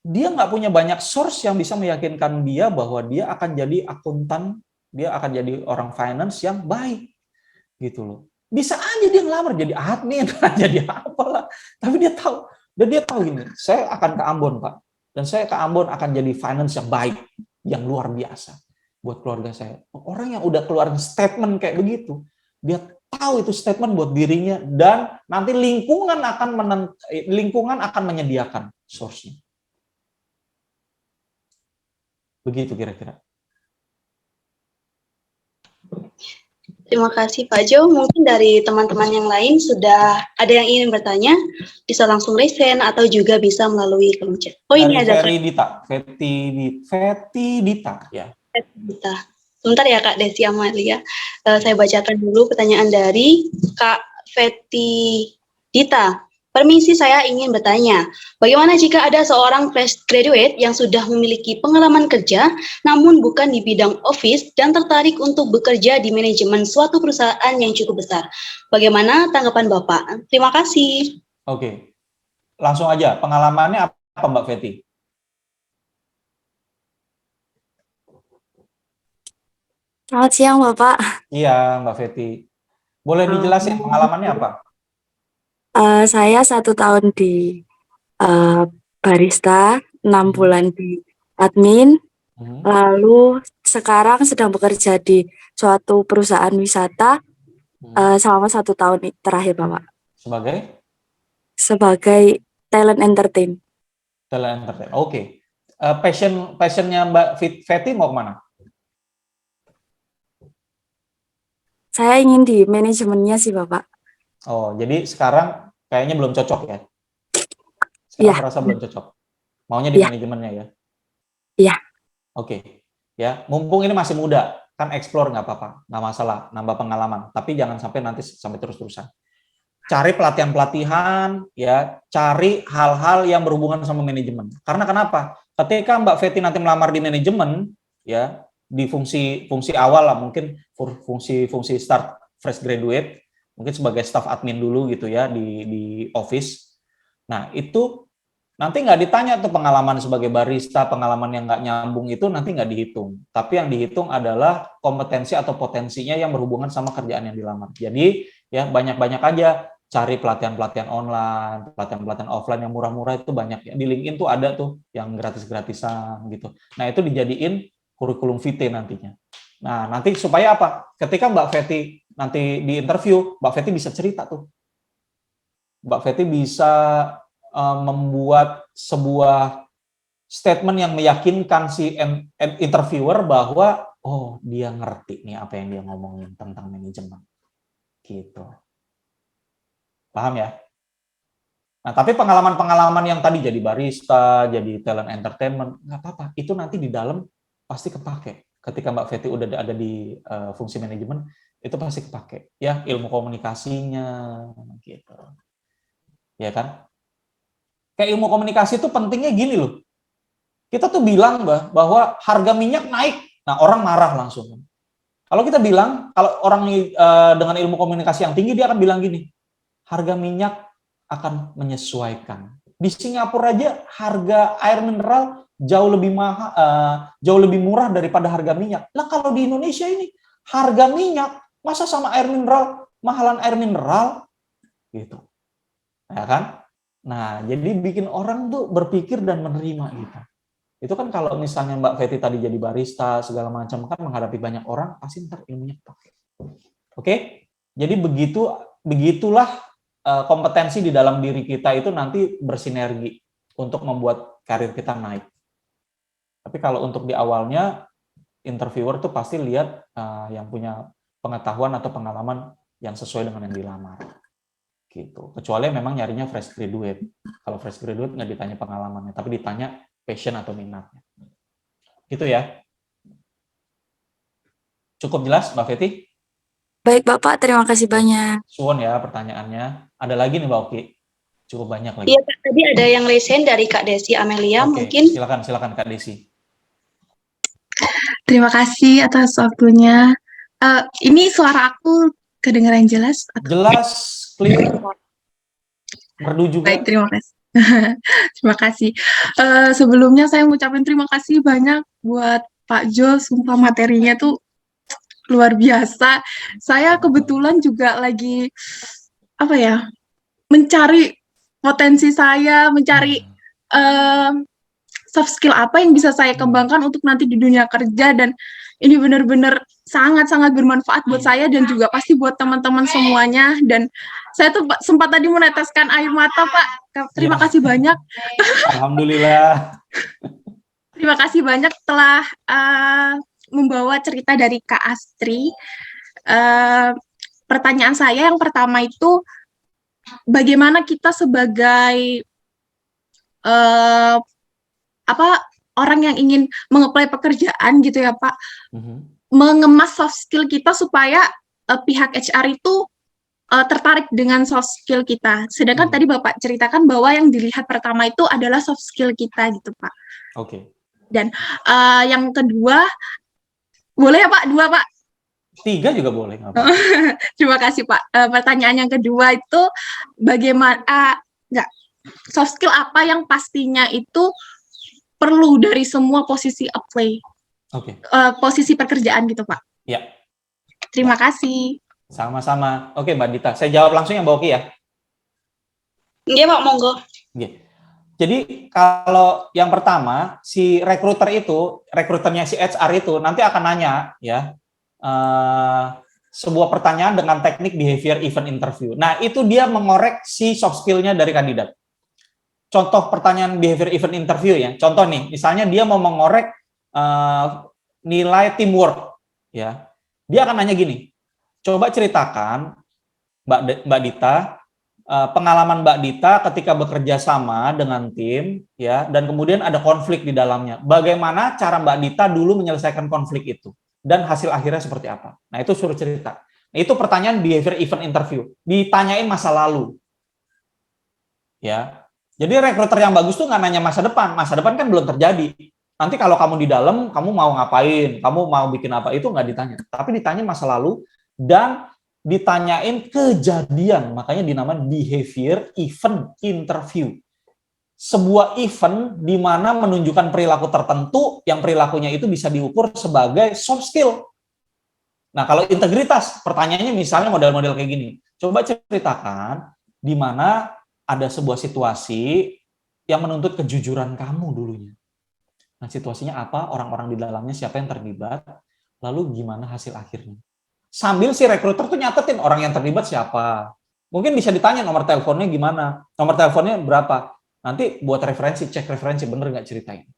dia nggak punya banyak source yang bisa meyakinkan dia bahwa dia akan jadi akuntan, dia akan jadi orang finance yang baik, gitu loh. Bisa aja dia ngelamar jadi admin, jadi apalah. Tapi dia tahu gini, saya akan ke Ambon, Pak. Dan saya ke Ambon akan jadi finance yang baik, yang luar biasa buat keluarga saya. Orang yang udah keluar statement kayak begitu, dia tahu itu statement buat dirinya, dan nanti lingkungan akan menyediakan source-nya. Begitu kira-kira. Terima kasih Pak Jo. Mungkin dari teman-teman yang lain sudah ada yang ingin bertanya, bisa langsung raise hand atau juga bisa melalui kolom chat. Oh, ini ada Feti Dita ya. Dita. Sebentar ya Kak Desi Amalia. Saya bacakan dulu pertanyaan dari Kak Feti Dita. Permisi, saya ingin bertanya, bagaimana jika ada seorang fresh graduate yang sudah memiliki pengalaman kerja, namun bukan di bidang office dan tertarik untuk bekerja di manajemen suatu perusahaan yang cukup besar? Bagaimana tanggapan Bapak? Terima kasih. Oke, langsung aja. Pengalamannya apa Mbak Feti? Selamat siang, Bapak. Iya, Mbak Feti. Boleh dijelasin pengalamannya apa? Saya 1 tahun di barista, 6 bulan di admin, lalu sekarang sedang bekerja di suatu perusahaan wisata selama 1 tahun terakhir, Bapak. Sebagai talent entertain. Talent entertain. Oke. Passionnya Mbak Feti mau kemana? Saya ingin di manajemennya sih, Bapak. Oh, jadi sekarang kayaknya belum cocok ya? Sekarang merasa belum cocok. Maunya di manajemennya ya? Iya. Oke. Ya, mumpung ini masih muda, kan explore nggak apa-apa, nggak masalah, nambah pengalaman. Tapi jangan sampai nanti sampai terus-terusan. Cari pelatihan-pelatihan, ya, cari hal-hal yang berhubungan sama manajemen. Karena kenapa? Ketika Mbak Feti nanti melamar di manajemen, ya, di fungsi awal lah, mungkin fungsi start fresh graduate, mungkin sebagai staff admin dulu gitu ya di office. Nah, itu nanti nggak ditanya tuh pengalaman sebagai barista, pengalaman yang nggak nyambung itu nanti nggak dihitung. Tapi yang dihitung adalah kompetensi atau potensinya yang berhubungan sama kerjaan yang dilamar. Jadi ya banyak-banyak aja cari pelatihan-pelatihan online, pelatihan-pelatihan offline yang murah-murah itu banyak ya. Di LinkedIn tuh ada tuh yang gratis-gratisan gitu. Nah, itu dijadiin kurikulum vitae nantinya. Nah, nanti supaya apa? Ketika Mbak Feti nanti di interview, Mbak Feti bisa cerita tuh. Mbak Feti bisa membuat sebuah statement yang meyakinkan si interviewer bahwa oh, dia ngerti nih apa yang dia ngomongin tentang manajemen. Gitu. Paham ya? Nah, tapi pengalaman-pengalaman yang tadi jadi barista, jadi talent entertainment, nggak apa-apa. Itu nanti di dalam pasti kepake. Ketika Mbak Feti udah ada di fungsi manajemen, itu pasti kepake. Ya, ilmu komunikasinya, gitu. Ya kan? Kayak ilmu komunikasi itu pentingnya gini loh. Kita tuh bilang bahwa harga minyak naik. Nah, orang marah langsung. Kalau kita bilang, kalau orang dengan ilmu komunikasi yang tinggi, dia akan bilang gini, harga minyak akan menyesuaikan. Di Singapura aja harga air mineral jauh lebih mahal, jauh lebih murah daripada harga minyak. Nah, kalau di Indonesia ini harga minyak masa sama air mineral, mahalan air mineral, gitu, ya kan? Nah, jadi bikin orang tuh berpikir dan menerima gitu. Itu kan kalau misalnya Mbak Feti tadi jadi barista segala macam kan menghadapi banyak orang, pasti ntar ilmunya pakai. Oke? Jadi begitulah kompetensi di dalam diri kita itu nanti bersinergi untuk membuat karir kita naik. Tapi kalau untuk di awalnya, interviewer tuh pasti lihat yang punya pengetahuan atau pengalaman yang sesuai dengan yang dilamar. Gitu. Kecuali memang nyarinya fresh graduate. Kalau fresh graduate nggak ditanya pengalamannya, tapi ditanya passion atau minatnya. Gitu ya. Cukup jelas, Mbak Feti? Baik Bapak, terima kasih banyak. Suwon ya pertanyaannya. Ada lagi nih Mbak Oki? Cukup banyak lagi. Iya, Kak, tadi ada yang resen dari Kak Desi Amelia, Oke, mungkin. silakan Kak Desi. Terima kasih atas waktunya. Ini suara aku kedengaran jelas? Jelas, clear, merdu juga. Baik, terima kasih. Terima kasih. Sebelumnya saya mengucapkan terima kasih banyak buat Pak Jo, sumpah materinya tuh luar biasa. Saya kebetulan juga lagi mencari potensi saya, mencari soft skill apa yang bisa saya kembangkan untuk nanti di dunia kerja, dan ini benar-benar sangat-sangat bermanfaat buat saya dan juga pasti buat teman-teman semuanya. Dan saya tuh sempat tadi meneteskan air mata, Pak. Terima kasih banyak. Alhamdulillah. Terima kasih banyak telah membawa cerita dari Kak Astri. Pertanyaan saya yang pertama itu, bagaimana kita sebagai orang yang ingin mengapply pekerjaan gitu ya Pak, mengemas soft skill kita supaya pihak HR itu tertarik dengan soft skill kita. Sedangkan tadi Bapak ceritakan bahwa yang dilihat pertama itu adalah soft skill kita gitu Pak. Oke. Dan yang kedua, boleh ya Pak? 2 Pak? 3 juga boleh. Terima kasih Pak. Pertanyaan yang kedua itu, bagaimana soft skill apa yang pastinya itu perlu dari semua posisi apply, posisi pekerjaan gitu Pak. Ya. Terima kasih. Sama-sama. Oke Mbak Dita, saya jawab langsung ya Mbak Oki ya. Iya Pak, monggo. Jadi kalau yang pertama, si rekruternya si HR itu nanti akan nanya ya sebuah pertanyaan dengan teknik behavior event interview. Nah itu dia mengorek si soft skill-nya dari kandidat. Contoh pertanyaan behavior event interview ya. Contoh nih, misalnya dia mau mengorek nilai teamwork ya. Dia akan nanya gini. Coba ceritakan Mbak Dita, pengalaman Mbak Dita ketika bekerja sama dengan tim ya, dan kemudian ada konflik di dalamnya. Bagaimana cara Mbak Dita dulu menyelesaikan konflik itu dan hasil akhirnya seperti apa? Nah, itu suruh cerita. Nah, itu pertanyaan behavior event interview. Ditanyain masa lalu. Ya. Jadi rekruter yang bagus tuh nggak nanya masa depan kan belum terjadi. Nanti kalau kamu di dalam, kamu mau ngapain, kamu mau bikin apa, itu nggak ditanya. Tapi ditanya masa lalu dan ditanyain kejadian, makanya dinamakan behavior event interview. Sebuah event di mana menunjukkan perilaku tertentu yang perilakunya itu bisa diukur sebagai soft skill. Nah, kalau integritas, pertanyaannya misalnya model-model kayak gini. Coba ceritakan di mana ada sebuah situasi yang menuntut kejujuran kamu dulunya. Nah, situasinya apa? Orang-orang di dalamnya siapa yang terlibat? Lalu gimana hasil akhirnya? Sambil si rekruter tuh nyatetin orang yang terlibat siapa. Mungkin bisa ditanya nomor teleponnya gimana, nomor teleponnya berapa. Nanti buat referensi, cek referensi, bener nggak ceritain.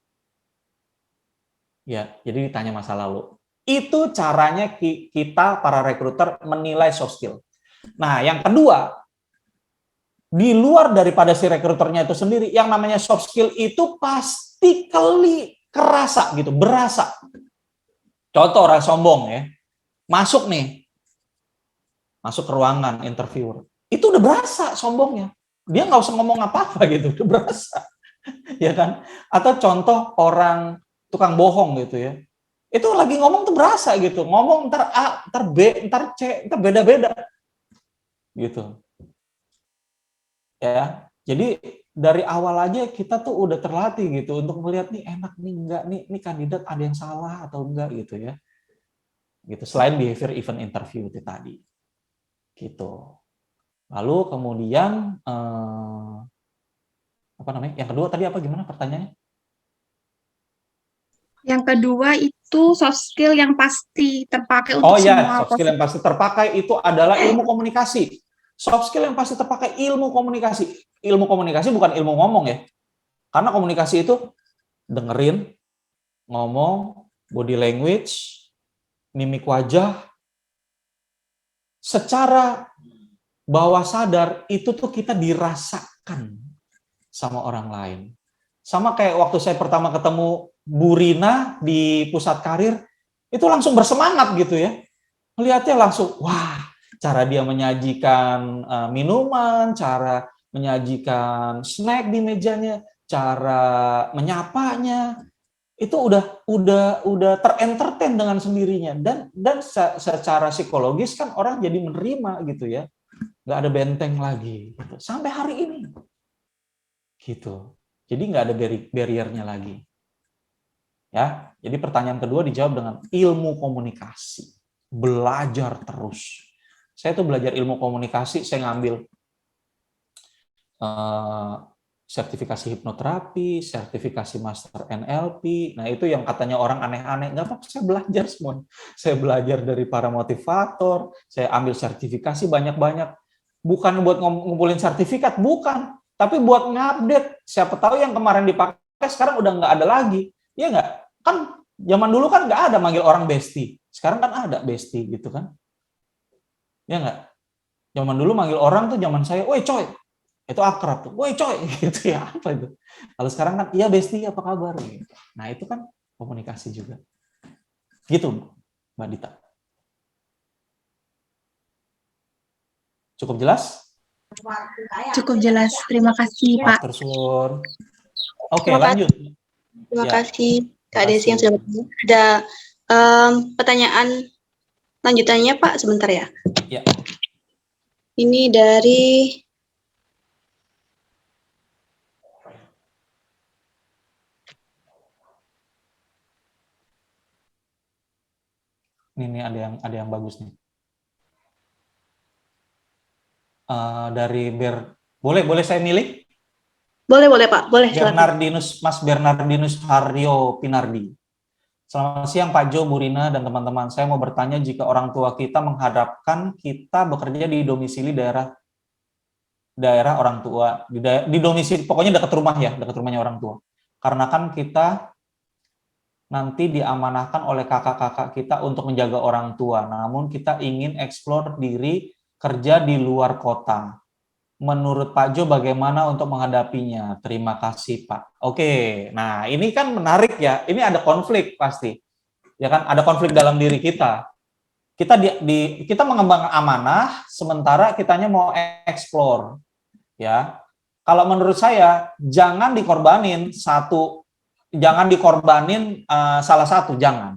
Ya, jadi ditanya masa lalu. Itu caranya kita, para rekruter, menilai soft skill. Nah, yang kedua, di luar daripada si rekruternya itu sendiri, yang namanya soft skill itu pasti kerasa gitu, berasa. Contoh orang sombong ya. Masuk ke ruangan interviewer, itu udah berasa sombongnya, dia nggak usah ngomong apa-apa gitu, udah berasa, ya kan? Atau contoh orang tukang bohong gitu ya, itu lagi ngomong tuh berasa gitu, ngomong ntar A, ntar B, ntar C, ntar beda-beda, gitu, ya. Jadi dari awal aja kita tuh udah terlatih gitu untuk melihat nih enak nih enggak nih kandidat ada yang salah atau enggak gitu ya. Gitu, selain behavior event interview itu tadi gitu. Lalu kemudian yang kedua tadi apa, gimana pertanyaannya? Yang kedua itu soft skill yang pasti terpakai Oh untuk ya, semua soft skill yang pasti terpakai itu adalah ilmu komunikasi. Soft skill yang pasti terpakai ilmu komunikasi. Ilmu komunikasi bukan ilmu ngomong ya. Karena komunikasi itu dengerin, ngomong, body language, mimik wajah, secara bawah sadar itu tuh kita dirasakan sama orang lain. Sama kayak waktu saya pertama ketemu Bu Rina di pusat karir, itu langsung bersemangat gitu ya. Melihatnya langsung, wah, cara dia menyajikan minuman, cara menyajikan snack di mejanya, cara menyapanya, itu udah terentertain dengan sendirinya, dan secara psikologis kan orang jadi menerima gitu ya, nggak ada benteng lagi gitu. Sampai hari ini gitu, jadi nggak ada barriernya lagi ya. Jadi pertanyaan kedua dijawab dengan ilmu komunikasi, belajar terus. Saya tuh belajar ilmu komunikasi, saya ngambil sertifikasi hipnoterapi, sertifikasi master NLP. Nah, itu yang katanya orang aneh-aneh. Nggak apa-apa, saya belajar semua. Saya belajar dari para motivator, saya ambil sertifikasi banyak-banyak. Bukan buat ngumpulin sertifikat, bukan. Tapi buat ngupdate. Siapa tahu yang kemarin dipakai, sekarang udah nggak ada lagi. Iya nggak? Kan zaman dulu kan nggak ada manggil orang bestie. Sekarang kan ada bestie gitu kan. Iya nggak? Zaman dulu manggil orang tuh zaman saya, woi coy, itu akrab tuh, woi coy, gitu ya, apa itu. Kalau sekarang kan, iya Besti, apa kabar? Gitu. Nah itu kan komunikasi juga. Gitu, Mbak Dita. Cukup jelas? Cukup jelas. Terima kasih, Pak. Tersuwun. Oke, Terima lanjut. Terima Ya. kasih Kak Desi yang sudah bertanya. Ada pertanyaan lanjutannya Pak, sebentar ya. Ya. Ini dari Ini ada yang bagus nih. Dari boleh saya milih? boleh Pak, boleh. Mas Bernardinus Haryo Pinardi. Selamat siang Pak Jo, Bu Rina, dan teman-teman. Saya mau bertanya, jika orang tua kita menghadapkan kita bekerja di domisili daerah orang tua, di domisili, pokoknya dekat rumah ya, dekat rumahnya orang tua. Karena kan kita nanti diamanahkan oleh kakak-kakak kita untuk menjaga orang tua, namun kita ingin eksplor diri kerja di luar kota. Menurut Pak Jo bagaimana untuk menghadapinya? Terima kasih Pak. Oke, nah ini kan menarik ya. Ini ada konflik pasti, ya kan? Ada konflik dalam diri kita. Kita mengembangkan amanah, sementara kitanya mau eksplor, ya. Kalau menurut saya jangan dikorbanin salah satu, jangan,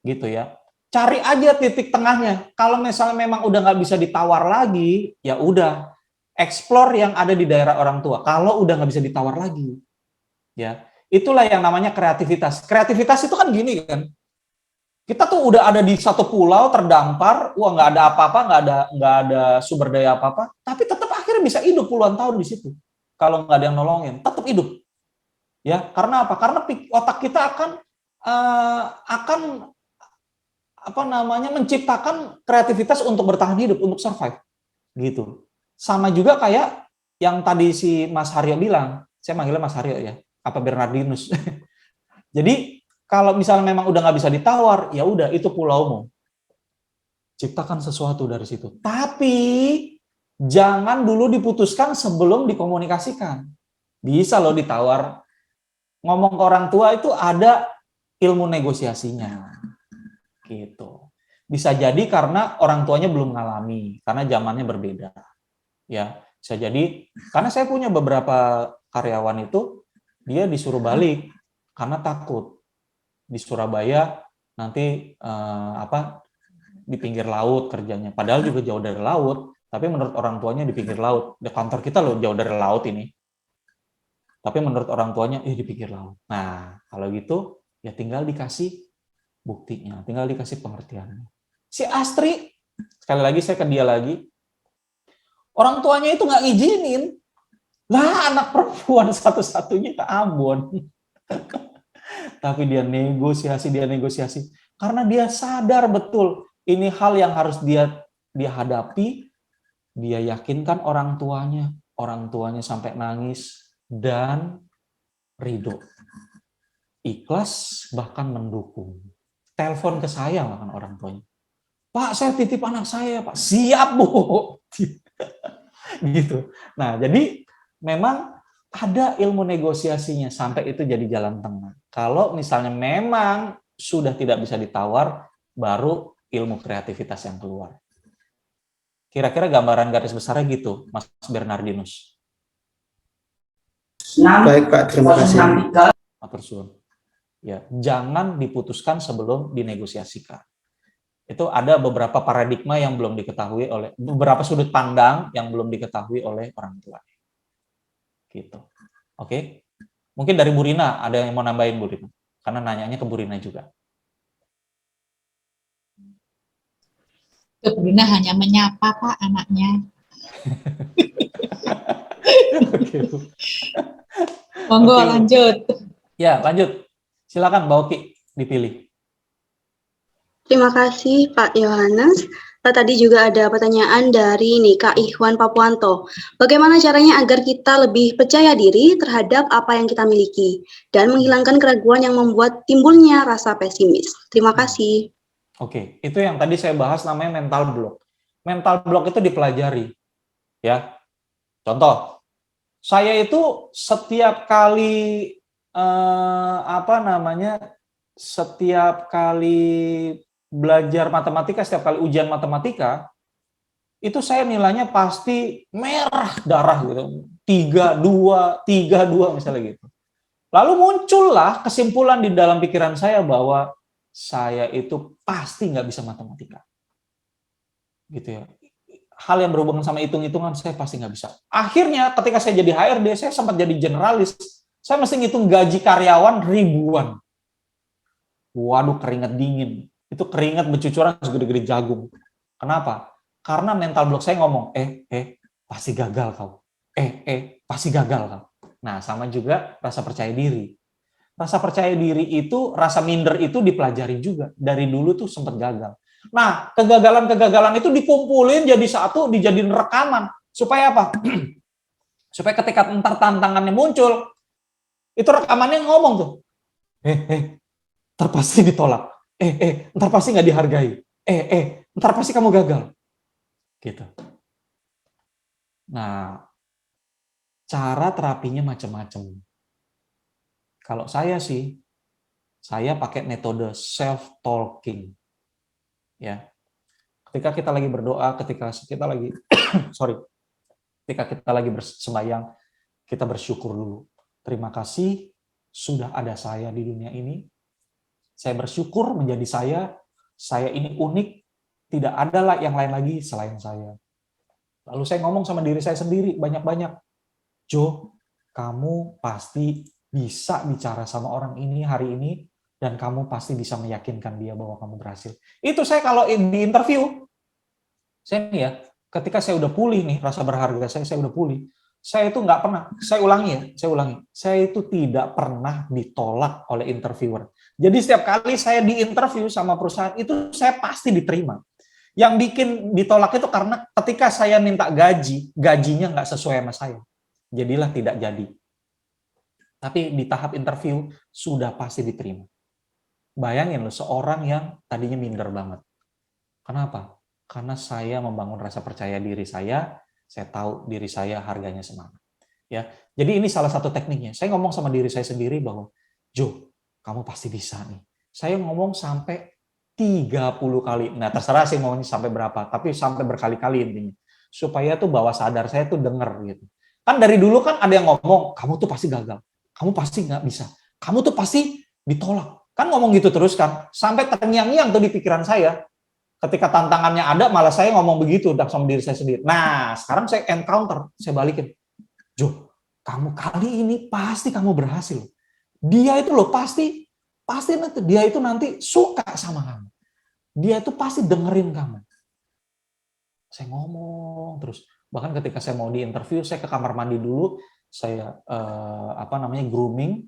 gitu ya. Cari aja titik tengahnya. Kalau misalnya memang udah nggak bisa ditawar lagi, ya udah. Explore yang ada di daerah orang tua. Kalau udah nggak bisa ditawar lagi, ya itulah yang namanya kreativitas. Kreativitas itu kan gini kan, kita tuh udah ada di satu pulau terdampar, nggak ada apa-apa, nggak ada sumber daya apa-apa, tapi tetap akhirnya bisa hidup puluhan tahun di situ. Kalau nggak ada yang nolongin, tetap hidup. Ya, karena apa? Karena otak kita akan menciptakan kreativitas untuk bertahan hidup, untuk survive, gitu. Sama juga kayak yang tadi si Mas Haryo bilang, saya manggilnya Mas Haryo ya, apa Bernardinus. Jadi kalau misalnya memang udah nggak bisa ditawar, ya udah itu pulaumu. Ciptakan sesuatu dari situ. Tapi jangan dulu diputuskan sebelum dikomunikasikan. Bisa loh ditawar. Ngomong ke orang tua itu ada ilmu negosiasinya. Gitu. Bisa jadi karena orang tuanya belum mengalami, karena zamannya berbeda. Ya, bisa jadi karena saya punya beberapa karyawan itu dia disuruh balik karena takut di Surabaya nanti di pinggir laut kerjanya, padahal juga jauh dari laut, tapi menurut orang tuanya di pinggir laut. Di kantor kita loh jauh dari laut ini, tapi menurut orang tuanya di pinggir laut. Nah kalau gitu ya tinggal dikasih buktinya, tinggal dikasih pengertiannya. Si Astri, sekali lagi saya ke dia lagi, orang tuanya itu nggak ngizinin. Lah anak perempuan satu-satunya ke Ambon. Tapi dia negosiasi karena dia sadar betul ini hal yang harus dia hadapi. Dia yakinkan orang tuanya sampai nangis dan ridho, ikhlas, bahkan mendukung. Telepon ke saya bahkan orang tuanya, Pak, saya titip anak saya, Pak. Siap, Bu. Gitu. Nah, jadi memang ada ilmu negosiasinya sampai itu jadi jalan tengah. Kalau misalnya memang sudah tidak bisa ditawar, baru ilmu kreativitas yang keluar. Kira-kira gambaran garis besarnya gitu, Mas Bernardinus. Baik, Pak. Terima kasih. Matur suwun. Ya, jangan diputuskan sebelum dinegosiasikan. Itu ada beberapa paradigma yang belum diketahui oleh beberapa sudut pandang yang belum diketahui oleh orang tua. Gitu. Oke. Mungkin dari Bu Rina ada yang mau nambahin, Bu Rina. Karena nanyanya ke Bu Rina juga. Bu Rina hanya menyapa Pak anaknya. Oke, Bu. Monggo Oke, Bu. lanjut. Ya, lanjut. Silakan Mbak Oki dipilih. Terima kasih Pak Yohanes. Tadi juga ada pertanyaan dari Kak Ikhwan Papuanto. Bagaimana caranya agar kita lebih percaya diri terhadap apa yang kita miliki dan menghilangkan keraguan yang membuat timbulnya rasa pesimis? Terima kasih. Oke, itu yang tadi saya bahas namanya mental block. Mental block itu dipelajari. Ya. Contoh, saya itu setiap kali setiap kali belajar matematika, setiap kali ujian matematika, itu saya nilainya pasti merah darah gitu. 3-2 misalnya gitu. Lalu muncullah kesimpulan di dalam pikiran saya bahwa saya itu pasti nggak bisa matematika. Gitu ya. Hal yang berhubungan sama hitung-hitungan saya pasti nggak bisa. Akhirnya ketika saya jadi HRD, saya sempat jadi generalis. Saya mesti ngitung gaji karyawan ribuan. Waduh, keringat dingin. Itu keringat bercucuran segede-gede jagung. Kenapa? Karena mental block saya ngomong, pasti gagal kau. Pasti gagal kau. Nah, sama juga rasa percaya diri. Rasa percaya diri itu, rasa minder itu dipelajari juga. Dari dulu tuh sempat gagal. Nah, kegagalan-kegagalan itu dikumpulin jadi satu, dijadiin rekaman. Supaya apa? Supaya ketika ntar tantangannya muncul, itu rekamannya ngomong tuh. Ntar pasti ditolak. Ntar pasti nggak dihargai. Ntar pasti kamu gagal. Gitu. Nah, cara terapinya macam-macam. Kalau saya sih, saya pakai metode self-talking. Ya, ketika kita lagi berdoa, ketika kita lagi, ketika kita lagi bersembahyang, kita bersyukur dulu. Terima kasih sudah ada saya di dunia ini. Saya bersyukur menjadi saya ini unik, tidak ada yang lain lagi selain saya. Lalu saya ngomong sama diri saya sendiri banyak-banyak. Jo, kamu pasti bisa bicara sama orang ini hari ini, dan kamu pasti bisa meyakinkan dia bahwa kamu berhasil. Itu saya kalau di interview, saya nih ya, ketika saya udah pulih nih, rasa berharga saya udah pulih, saya itu nggak pernah, saya ulangi, saya itu tidak pernah ditolak oleh interviewer. Jadi setiap kali saya di interview sama perusahaan, itu saya pasti diterima. Yang bikin ditolak itu karena ketika saya minta gajinya nggak sesuai sama saya. Jadilah tidak jadi. Tapi di tahap interview, sudah pasti diterima. Bayangin loh, seorang yang tadinya minder banget. Kenapa? Karena saya membangun rasa percaya diri saya tahu diri saya harganya semana. Ya, jadi ini salah satu tekniknya. Saya ngomong sama diri saya sendiri bahwa, Jo, kamu pasti bisa nih. Saya ngomong sampai 30 kali. Nah, terserah sih maunya sampai berapa, tapi sampai berkali-kali intinya. Supaya tuh bawah sadar saya tuh denger gitu. Kan dari dulu kan ada yang ngomong, kamu tuh pasti gagal. Kamu pasti nggak bisa. Kamu tuh pasti ditolak. Kan ngomong gitu terus kan, sampai terngiang-ngiang tuh di pikiran saya. Ketika tantangannya ada, malah saya ngomong begitu sama diri saya sendiri. Nah, sekarang saya encounter, saya balikin. Jo, kamu kali ini pasti kamu berhasil. Dia itu loh pasti dia itu nanti suka sama kamu. Dia itu pasti dengerin kamu. Saya ngomong terus. Bahkan ketika saya mau di interview, saya ke kamar mandi dulu, saya grooming,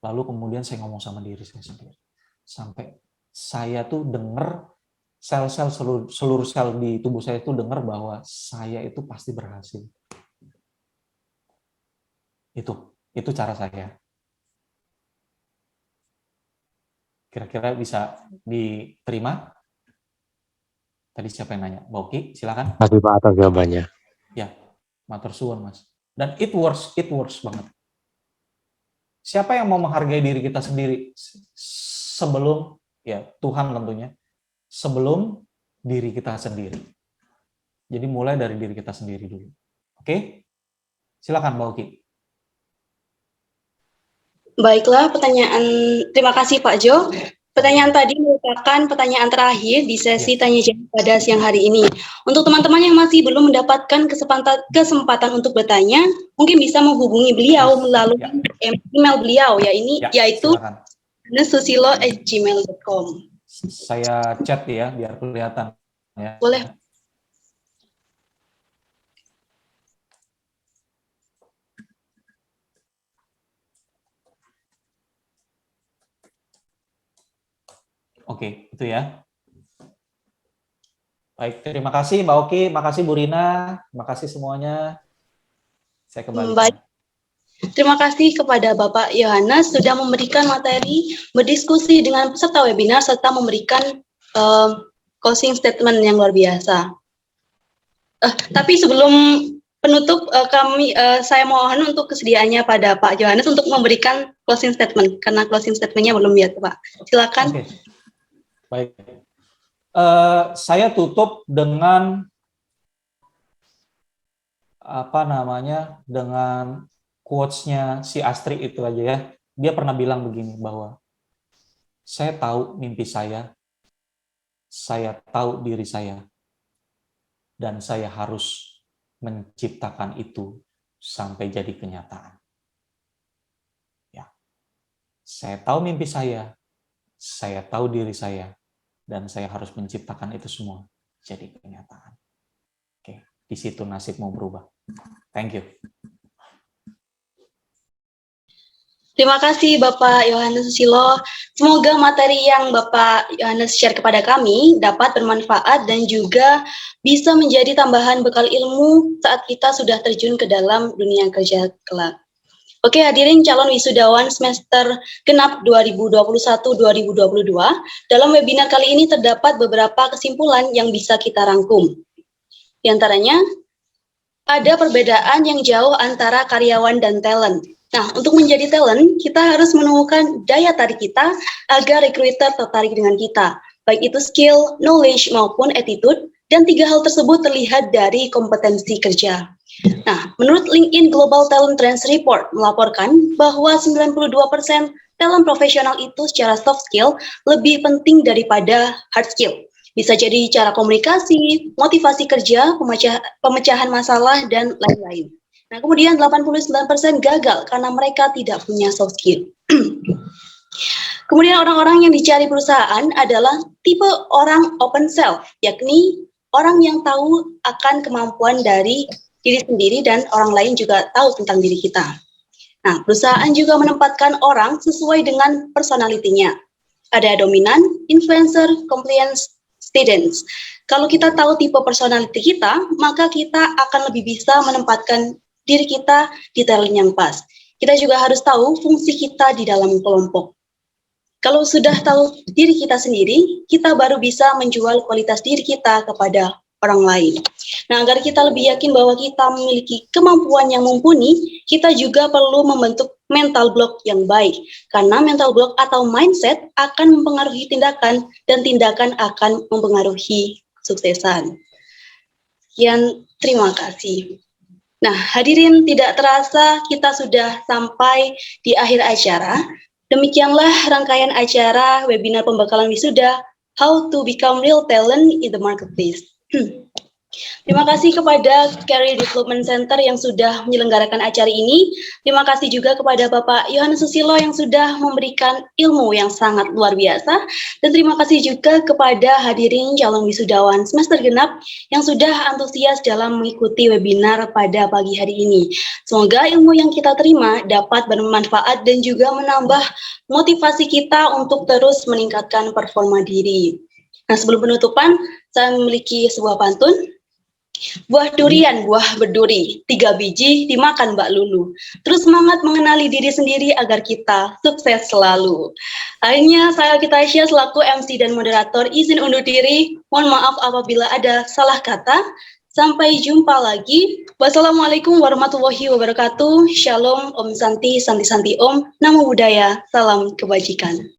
Lalu kemudian saya ngomong sama diri saya sendiri. Sampai saya tuh denger, sel-sel seluruh sel di tubuh saya tuh denger bahwa saya itu pasti berhasil. Itu cara saya. Kira-kira bisa diterima? Tadi siapa yang nanya? Mbak Oki, silakan. Terima kasih Pak atas jawabannya. Ya, matur suwun Mas. Dan it works banget. Siapa yang mau menghargai diri kita sendiri sebelum, ya Tuhan tentunya, sebelum diri kita sendiri. Jadi mulai dari diri kita sendiri dulu. Oke? Silakan Mbak Oki. Baiklah, terima kasih Pak Jo. Pertanyaan tadi merupakan pertanyaan terakhir di sesi tanya jawab pada siang hari ini. Untuk teman-teman yang masih belum mendapatkan kesempatan untuk bertanya, mungkin bisa menghubungi beliau melalui email beliau yaitu susilo@gmail.com. Saya chat ya biar kelihatan ya. Boleh. Oke, itu ya. Baik, terima kasih Mbak Oki, makasih Bu Rina, makasih semuanya. Saya kembali. Baik. Terima kasih kepada Bapak Yohanes sudah memberikan materi, berdiskusi dengan peserta webinar, serta memberikan closing statement yang luar biasa. Tapi sebelum penutup, saya mohon untuk kesediaannya pada Pak Yohanes untuk memberikan closing statement, karena closing statement-nya belum ya Pak. Silakan. Oke. Baik. Saya tutup dengan dengan quotes-nya si Astrid itu aja ya. Dia pernah bilang begini bahwa saya tahu mimpi saya tahu diri saya, dan saya harus menciptakan itu sampai jadi kenyataan. Ya. Saya tahu mimpi saya tahu diri saya, dan saya harus menciptakan itu semua jadi kenyataan. Oke, di situ nasib mau berubah. Thank you. Terima kasih Bapak Yohanes Susilo. Semoga materi yang Bapak Yohanes share kepada kami dapat bermanfaat dan juga bisa menjadi tambahan bekal ilmu saat kita sudah terjun ke dalam dunia kerja kelak. Oke, hadirin calon wisudawan semester genap 2021-2022, dalam webinar kali ini terdapat beberapa kesimpulan yang bisa kita rangkum. Di antaranya, ada perbedaan yang jauh antara karyawan dan talent. Nah, untuk menjadi talent, kita harus menemukan daya tarik kita agar recruiter tertarik dengan kita, baik itu skill, knowledge, maupun attitude, dan 3 hal tersebut terlihat dari kompetensi kerja. Nah, menurut LinkedIn Global Talent Trends Report melaporkan bahwa 92% talent profesional itu secara soft skill lebih penting daripada hard skill. Bisa jadi cara komunikasi, motivasi kerja, pemecahan masalah, dan lain-lain. Nah, kemudian 89% gagal karena mereka tidak punya soft skill. Kemudian orang-orang yang dicari perusahaan adalah tipe orang open self, yakni orang yang tahu akan kemampuan dari diri sendiri dan orang lain juga tahu tentang diri kita. Nah, perusahaan juga menempatkan orang sesuai dengan personalitinya. Ada dominan, influencer, compliance, students. Kalau kita tahu tipe personality kita, maka kita akan lebih bisa menempatkan diri kita di talent yang pas. Kita juga harus tahu fungsi kita di dalam kelompok. Kalau sudah tahu diri kita sendiri, kita baru bisa menjual kualitas diri kita kepada orang lain. Nah, agar kita lebih yakin bahwa kita memiliki kemampuan yang mumpuni, kita juga perlu membentuk mental block yang baik. Karena mental block atau mindset akan mempengaruhi tindakan, dan tindakan akan mempengaruhi kesuksesan. Sekian, terima kasih. Nah, hadirin, tidak terasa kita sudah sampai di akhir acara. Demikianlah rangkaian acara webinar pembekalan wisuda, How to Become Real Talent in the Marketplace. Terima kasih kepada Career Development Center yang sudah menyelenggarakan acara ini. Terima kasih juga kepada Bapak Yohanes Susilo yang sudah memberikan ilmu yang sangat luar biasa. Dan terima kasih juga kepada hadirin calon wisudawan semester genap yang sudah antusias dalam mengikuti webinar pada pagi hari ini. Semoga ilmu yang kita terima dapat bermanfaat dan juga menambah motivasi kita untuk terus meningkatkan performa diri. Nah, sebelum penutupan, saya memiliki sebuah pantun. Buah durian, buah berduri, 3 biji dimakan Mbak Lulu. Terus semangat mengenali diri sendiri agar kita sukses selalu. Akhirnya saya Kita Aisyah selaku MC dan moderator izin undur diri. Mohon maaf apabila ada salah kata. Sampai jumpa lagi. Wassalamualaikum warahmatullahi wabarakatuh. Shalom, Om Santi, Santi Santi Om. Namo Buddhaya, salam kebajikan.